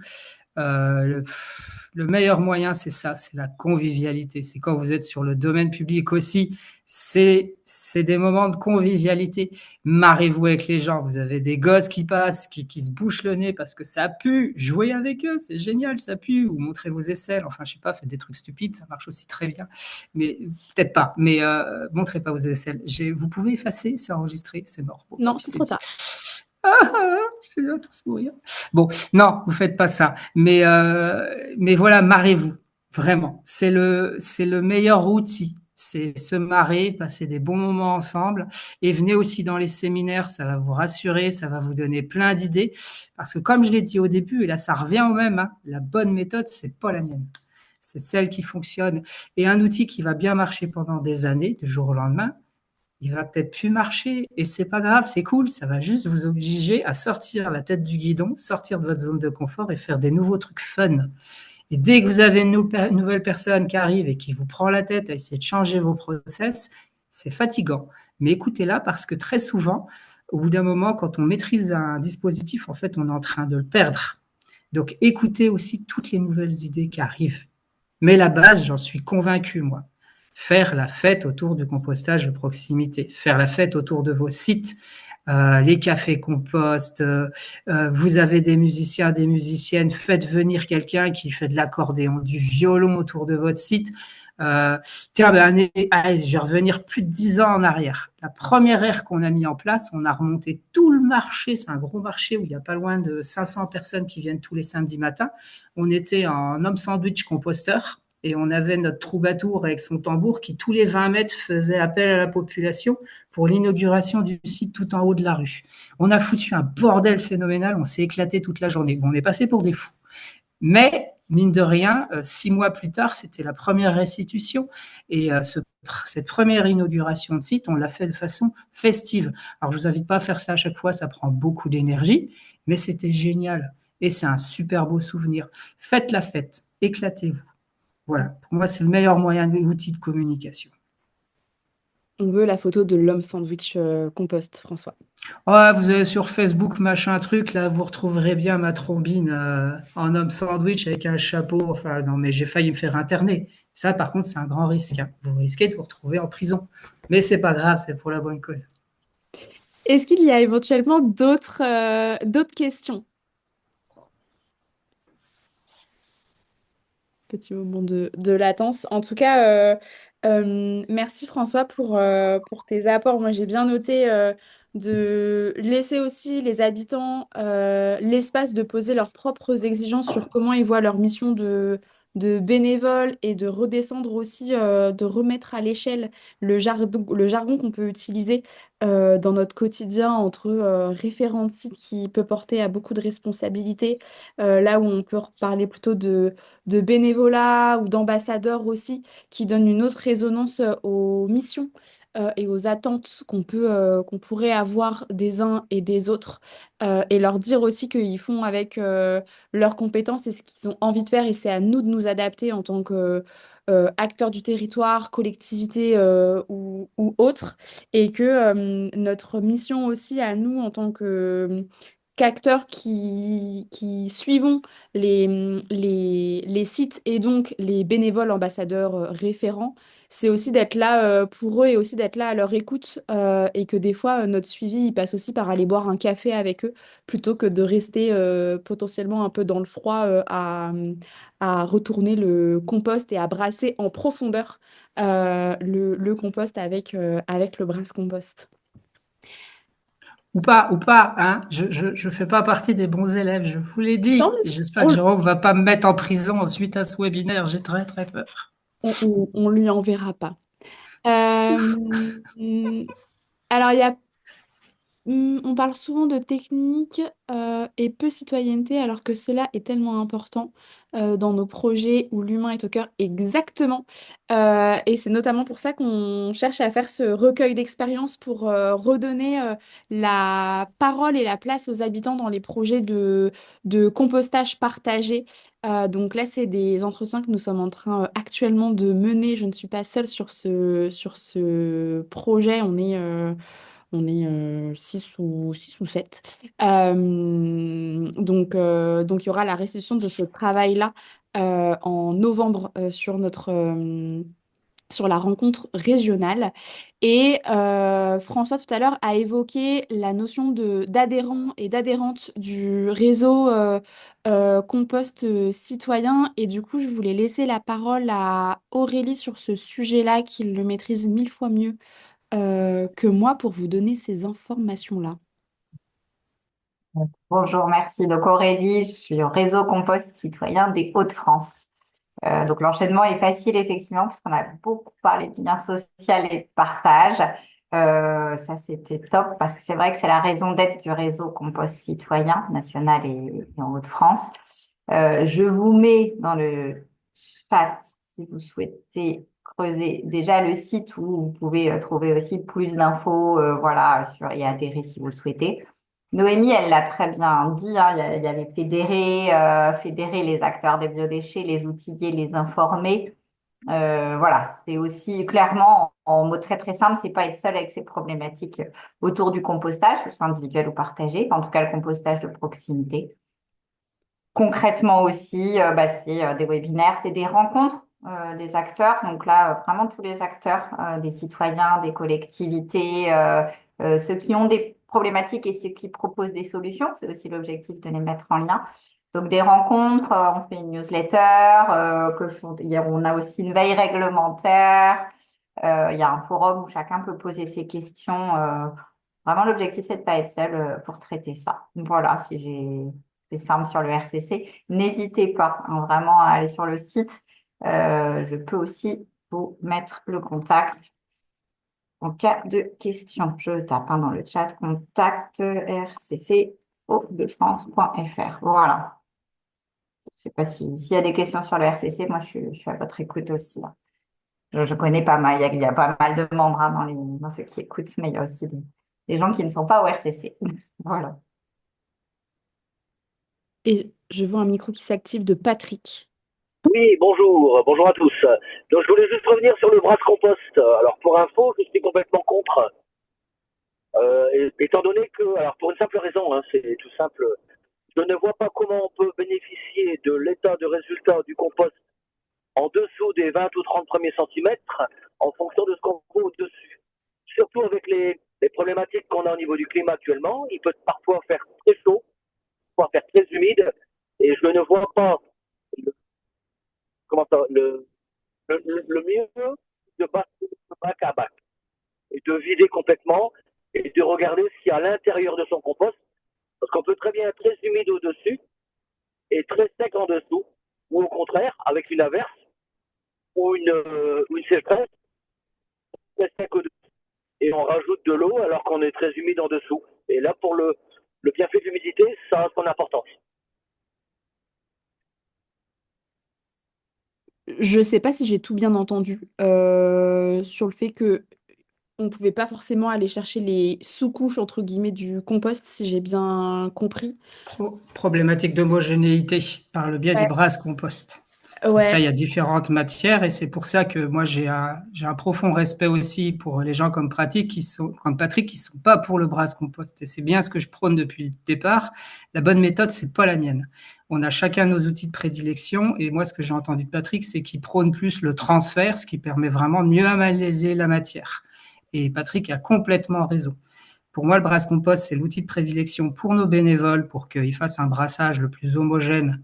le meilleur moyen, c'est ça, c'est la convivialité. C'est quand vous êtes sur le domaine public aussi, c'est des moments de convivialité. Marrez-vous avec les gens. Vous avez des gosses qui passent, qui se bouchent le nez parce que ça pue. Jouez avec eux, c'est génial, ça pue. Ou montrez vos aisselles. Enfin, je sais pas, faites des trucs stupides, ça marche aussi très bien. Mais peut-être pas. Mais montrez pas vos aisselles. Vous pouvez effacer, c'est enregistré, c'est mort. Bon, Non, c'est trop tard. Je vais tous mourir. Bon, non, vous faites pas ça. Mais voilà, marrez-vous. Vraiment. C'est le meilleur outil. C'est se marrer, passer des bons moments ensemble. Et venez aussi dans les séminaires, ça va vous rassurer, ça va vous donner plein d'idées. Parce que comme je l'ai dit au début, et là ça revient au même, hein, la bonne méthode, c'est pas la mienne. C'est celle qui fonctionne. Et un outil qui va bien marcher pendant des années, du jour au lendemain, il va peut-être plus marcher et c'est pas grave, c'est cool, ça va juste vous obliger à sortir la tête du guidon, sortir de votre zone de confort et faire des nouveaux trucs fun. Et dès que vous avez une nouvelle personne qui arrive et qui vous prend la tête à essayer de changer vos process, c'est fatigant. Mais écoutez-la parce que très souvent, au bout d'un moment, quand on maîtrise un dispositif, en fait, on est en train de le perdre. Donc écoutez aussi toutes les nouvelles idées qui arrivent. Mais la base, j'en suis convaincu, moi. Faire la fête autour du compostage de proximité, faire la fête autour de vos sites, les cafés compost, vous avez des musiciens, des musiciennes, faites venir quelqu'un qui fait de l'accordéon, du violon autour de votre site. Tiens, allez, je vais revenir plus de 10 ans en arrière. La première ère qu'on a mis en place, on a remonté tout le marché. C'est un gros marché où il y a pas loin de 500 personnes qui viennent tous les samedis matins. On était en homme sandwich composteur. et on avait notre troubadour avec son tambour qui, tous les 20 mètres, faisait appel à la population pour l'inauguration du site tout en haut de la rue. On a foutu un bordel phénoménal, on s'est éclaté toute la journée. Bon, on est passé pour des fous. Mais, mine de rien, 6 mois plus tard, c'était la première restitution. Et cette première inauguration de site, on l'a fait de façon festive. Alors, je vous invite pas à faire ça à chaque fois, ça prend beaucoup d'énergie, mais c'était génial. Et c'est un super beau souvenir. Faites la fête, éclatez-vous. Voilà, pour moi, c'est le meilleur moyen d'outil de communication. On veut la photo de l'homme sandwich compost, François. Ouais, vous avez sur Facebook machin truc, là, vous retrouverez bien ma trombine en homme sandwich avec un chapeau. Enfin, non, mais j'ai failli me faire interner. Ça, par contre, c'est un grand risque, hein. Vous risquez de vous retrouver en prison. Mais c'est pas grave, c'est pour la bonne cause. Est-ce qu'il y a éventuellement d'autres questions? Petit moment de latence. En tout cas, merci François pour tes apports. Moi, j'ai bien noté de laisser aussi les habitants l'espace de poser leurs propres exigences sur comment ils voient leur mission de bénévole et de redescendre aussi, de remettre à l'échelle le jargon qu'on peut utiliser dans notre quotidien entre référents de site qui peut porter à beaucoup de responsabilités, là où on peut parler plutôt de bénévolat ou d'ambassadeurs aussi, qui donnent une autre résonance aux missions et aux attentes qu'on pourrait avoir des uns et des autres, et leur dire aussi qu'ils font avec leurs compétences et ce qu'ils ont envie de faire, et c'est à nous de nous adapter en tant que acteurs du territoire, collectivité ou autres, et que notre mission aussi à nous en tant que qu'acteurs qui suivons les sites et donc les bénévoles ambassadeurs référents, c'est aussi d'être là pour eux et aussi d'être là à leur écoute, et que des fois notre suivi il passe aussi par aller boire un café avec eux plutôt que de rester potentiellement un peu dans le froid à retourner le compost et à brasser en profondeur le compost avec le brasse-compost. Ou pas, hein. Je fais pas partie des bons élèves, je vous l'ai Non, dit. mais Et j'espère que on, Jérôme va pas me mettre en prison suite à ce webinaire. J'ai très, très peur. on lui enverra pas. Euh, alors, on parle souvent de technique et peu citoyenneté, alors que cela est tellement important dans nos projets où l'humain est au cœur exactement. Et c'est notamment pour ça qu'on cherche à faire ce recueil d'expériences pour redonner la parole et la place aux habitants dans les projets de compostage partagé. Donc là, c'est des entretiens que nous sommes en train actuellement de mener. Je ne suis pas seule sur ce projet. On est 6 ou 7. Donc, il y aura la restitution de ce travail-là en novembre sur la rencontre régionale. Et François, tout à l'heure, a évoqué la notion d'adhérent et d'adhérente du réseau Compost citoyen. Et du coup, je voulais laisser la parole à Aurélie sur ce sujet-là, qui le maîtrise 1000 fois mieux que moi pour vous donner ces informations-là. Bonjour, merci. Donc Aurélie, je suis au réseau Compost Citoyen des Hauts-de-France. Donc l'enchaînement est facile effectivement puisqu'on a beaucoup parlé de lien social et de partage. Ça c'était top parce que c'est vrai que c'est la raison d'être du réseau Compost Citoyen national et en Hauts-de-France. Je vous mets dans le chat si vous souhaitez creuser déjà le site où vous pouvez trouver aussi plus d'infos, voilà, et adhérer si vous le souhaitez. Noémie, elle l'a très bien dit, hein, il y avait fédérer les acteurs des biodéchets, les outiller, les informer. Voilà, c'est aussi clairement, en mots très très simples, c'est pas être seul avec ces problématiques autour du compostage, que ce soit individuel ou partagé, en tout cas le compostage de proximité. Concrètement aussi, c'est des webinaires, c'est des rencontres des acteurs. Donc là, vraiment tous les acteurs, des citoyens, des collectivités, ceux qui ont des problématiques et ceux qui proposent des solutions. C'est aussi l'objectif de les mettre en lien. Donc des rencontres, on fait une newsletter, on a aussi une veille réglementaire. Il y a un forum où chacun peut poser ses questions. Vraiment, l'objectif, c'est de ne pas être seul pour traiter ça. Voilà, si j'ai fait simple sur le RCC, n'hésitez pas, hein, vraiment à aller sur le site Je peux aussi vous mettre le contact en cas de question. Je tape dans le chat contact rcc-hauts-de-france.fr. Voilà. Je ne sais pas s'il y a des questions sur le RCC, moi je suis à votre écoute aussi, là. Je connais pas mal, il y a pas mal de membres hein, dans ceux qui écoutent, mais il y a aussi des gens qui ne sont pas au RCC. Voilà. Et je vois un micro qui s'active de Patrick. Oui, bonjour à tous. Donc je voulais juste revenir sur le brasse compost. Alors pour info, je suis complètement contre. Étant donné que, alors pour une simple raison, hein, c'est tout simple, je ne vois pas comment on peut bénéficier de l'état de résultat du compost en dessous des 20 ou 30 premiers centimètres en fonction de ce qu'on voit au-dessus. Surtout avec les problématiques qu'on a au niveau du climat actuellement, il peut parfois faire très chaud, parfois faire très humide, et je ne vois pas le, comment ça, le mieux de passer de bac à bac et de vider complètement et de regarder ce qu'il y a à l'intérieur de son compost, parce qu'on peut très bien être très humide au-dessus et très sec en dessous, ou au contraire, avec une averse ou une sécheresse, très sec au-dessus, et on rajoute de l'eau alors qu'on est très humide en dessous. Et là, pour le bienfait de l'humidité, ça a son importance. Je sais pas si j'ai tout bien entendu sur le fait que on pouvait pas forcément aller chercher les sous-couches entre guillemets du compost, si j'ai bien compris. Problématique d'homogénéité par le biais du Ouais. brasse compost. Et ça, Ouais, il y a différentes matières et c'est pour ça que moi j'ai un profond respect aussi pour les gens comme comme Patrick qui sont pas pour le brasse compost. Et c'est bien ce que je prône depuis le départ. La bonne méthode, c'est pas la mienne. On a chacun nos outils de prédilection et moi, ce que j'ai entendu de Patrick, c'est qu'il prône plus le transfert, ce qui permet vraiment de mieux analyser la matière. Et Patrick a complètement raison. Pour moi, le brasse compost, c'est l'outil de prédilection pour nos bénévoles pour qu'ils fassent un brassage le plus homogène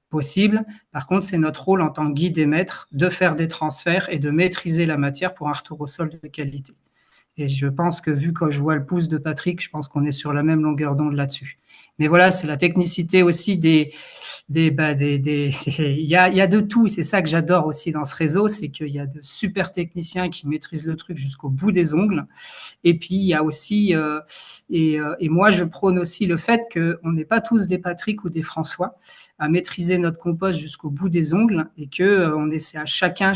possible. Par contre, c'est notre rôle en tant que guide et maître de faire des transferts et de maîtriser la matière pour un retour au sol de qualité. Et je pense que vu que je vois le pouce de Patrick, je pense qu'on est sur la même longueur d'onde là-dessus. Mais voilà, c'est la technicité aussi il y a de tout. Et c'est ça que j'adore aussi dans ce réseau, c'est qu'il y a de super techniciens qui maîtrisent le truc jusqu'au bout des ongles. Et puis il y a aussi et moi je prône aussi le fait qu'on n'est pas tous des Patrick ou des François à maîtriser notre compost jusqu'au bout des ongles et que on essaie à chacun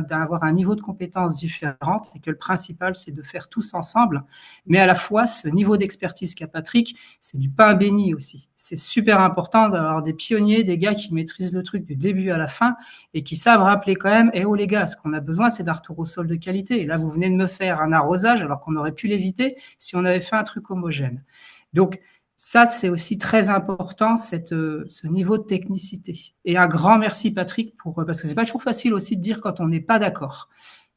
d'avoir un niveau de compétence différent et que le principal c'est de faire tous ensemble. Mais à la fois ce niveau d'expertise qu'a Patrick, c'est du pain béni aussi. C'est super important d'avoir des pionniers, des gars qui maîtrisent le truc du début à la fin et qui savent rappeler quand même, eh oh les gars, ce qu'on a besoin, c'est d'un retour au sol de qualité. Et là, vous venez de me faire un arrosage alors qu'on aurait pu l'éviter si on avait fait un truc homogène. Donc, ça, c'est aussi très important, ce niveau de technicité. Et un grand merci, Patrick, parce que c'est pas toujours facile aussi de dire quand on n'est pas d'accord.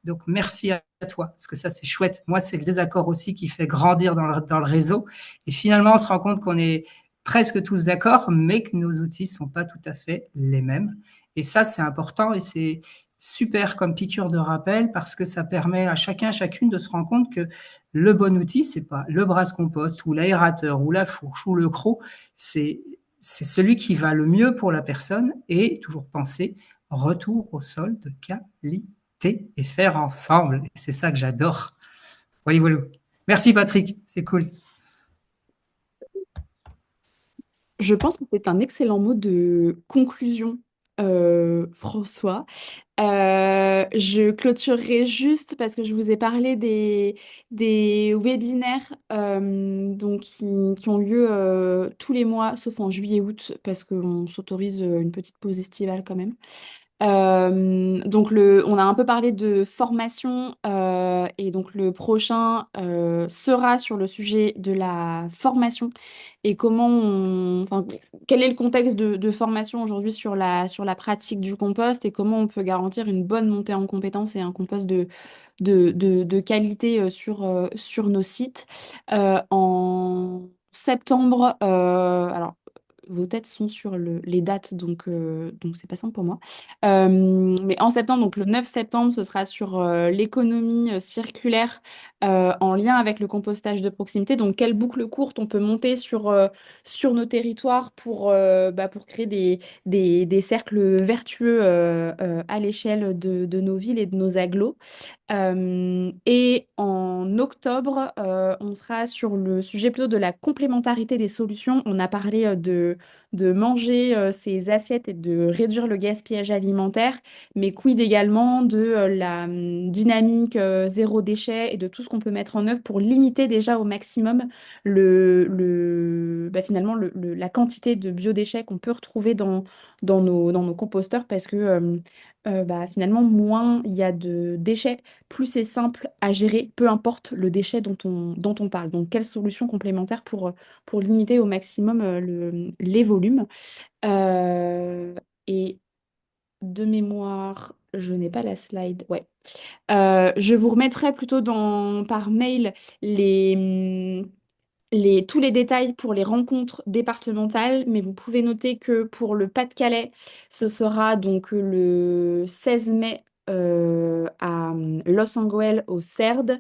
Donc, merci à toi, parce que ça, c'est chouette. Moi, c'est le désaccord aussi qui fait grandir dans le réseau. Et finalement, on se rend compte qu'on est presque tous d'accord, mais que nos outils sont pas tout à fait les mêmes. Et ça, c'est important et c'est super comme piqûre de rappel parce que ça permet à chacun, chacune de se rendre compte que le bon outil, c'est pas le brasse compost ou l'aérateur ou la fourche ou le croc, c'est celui qui va le mieux pour la personne et toujours penser retour au sol de qualité et faire ensemble. Et c'est ça que j'adore. Voilà, voilà. Merci Patrick, c'est cool. je pense que c'est un excellent mot de conclusion, François. Je clôturerai juste parce que je vous ai parlé des webinaires donc qui ont lieu tous les mois, sauf en juillet-août, parce qu'on s'autorise une petite pause estivale quand même. Donc on a un peu parlé de formation et donc le prochain sera sur le sujet de la formation et enfin, quel est le contexte de formation aujourd'hui sur la pratique du compost et comment on peut garantir une bonne montée en compétences et un compost de qualité sur nos sites. En septembre, alors vos têtes sont sur les dates, donc c'est pas simple pour moi. Mais en septembre, donc le 9 septembre, ce sera sur l'économie circulaire en lien avec le compostage de proximité. Donc, quelle boucle courte on peut monter sur nos territoires pour créer des cercles vertueux à l'échelle de nos villes et de nos agglos. Et en octobre, on sera sur le sujet plutôt de la complémentarité des solutions. On a parlé de manger ses assiettes et de réduire le gaspillage alimentaire, mais quid également de la dynamique zéro déchet et de tout ce qu'on peut mettre en œuvre pour limiter déjà au maximum finalement la quantité de biodéchets qu'on peut retrouver dans nos composteurs parce que finalement, moins il y a de déchets, plus c'est simple à gérer, peu importe le déchet dont on parle. Donc, quelle solution complémentaire pour limiter au maximum les volumes? Euh, et de mémoire, je n'ai pas la slide. Ouais. Je vous remettrai plutôt par mail tous les détails pour les rencontres départementales, mais vous pouvez noter que pour le Pas-de-Calais, ce sera donc le 16 mai à Los Angeles au CERD.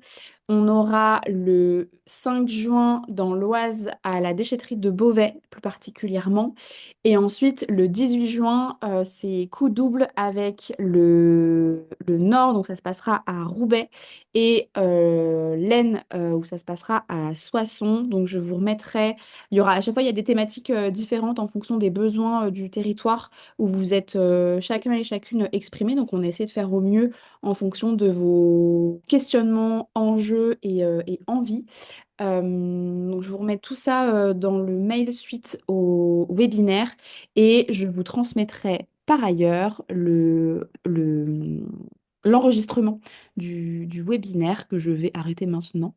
On aura le 5 juin dans l'Oise à la déchetterie de Beauvais, plus particulièrement. Et ensuite, le 18 juin, c'est coup double avec le Nord, donc ça se passera à Roubaix, et l'Aisne, où ça se passera à Soissons. Donc je vous remettrai, à chaque fois, il y a des thématiques différentes en fonction des besoins du territoire où vous êtes chacun et chacune exprimés. Donc on essaie de faire au mieux en fonction de vos questionnements, enjeux et envies. Donc je vous remets tout ça dans le mail suite au webinaire et je vous transmettrai par ailleurs l'enregistrement du webinaire que je vais arrêter maintenant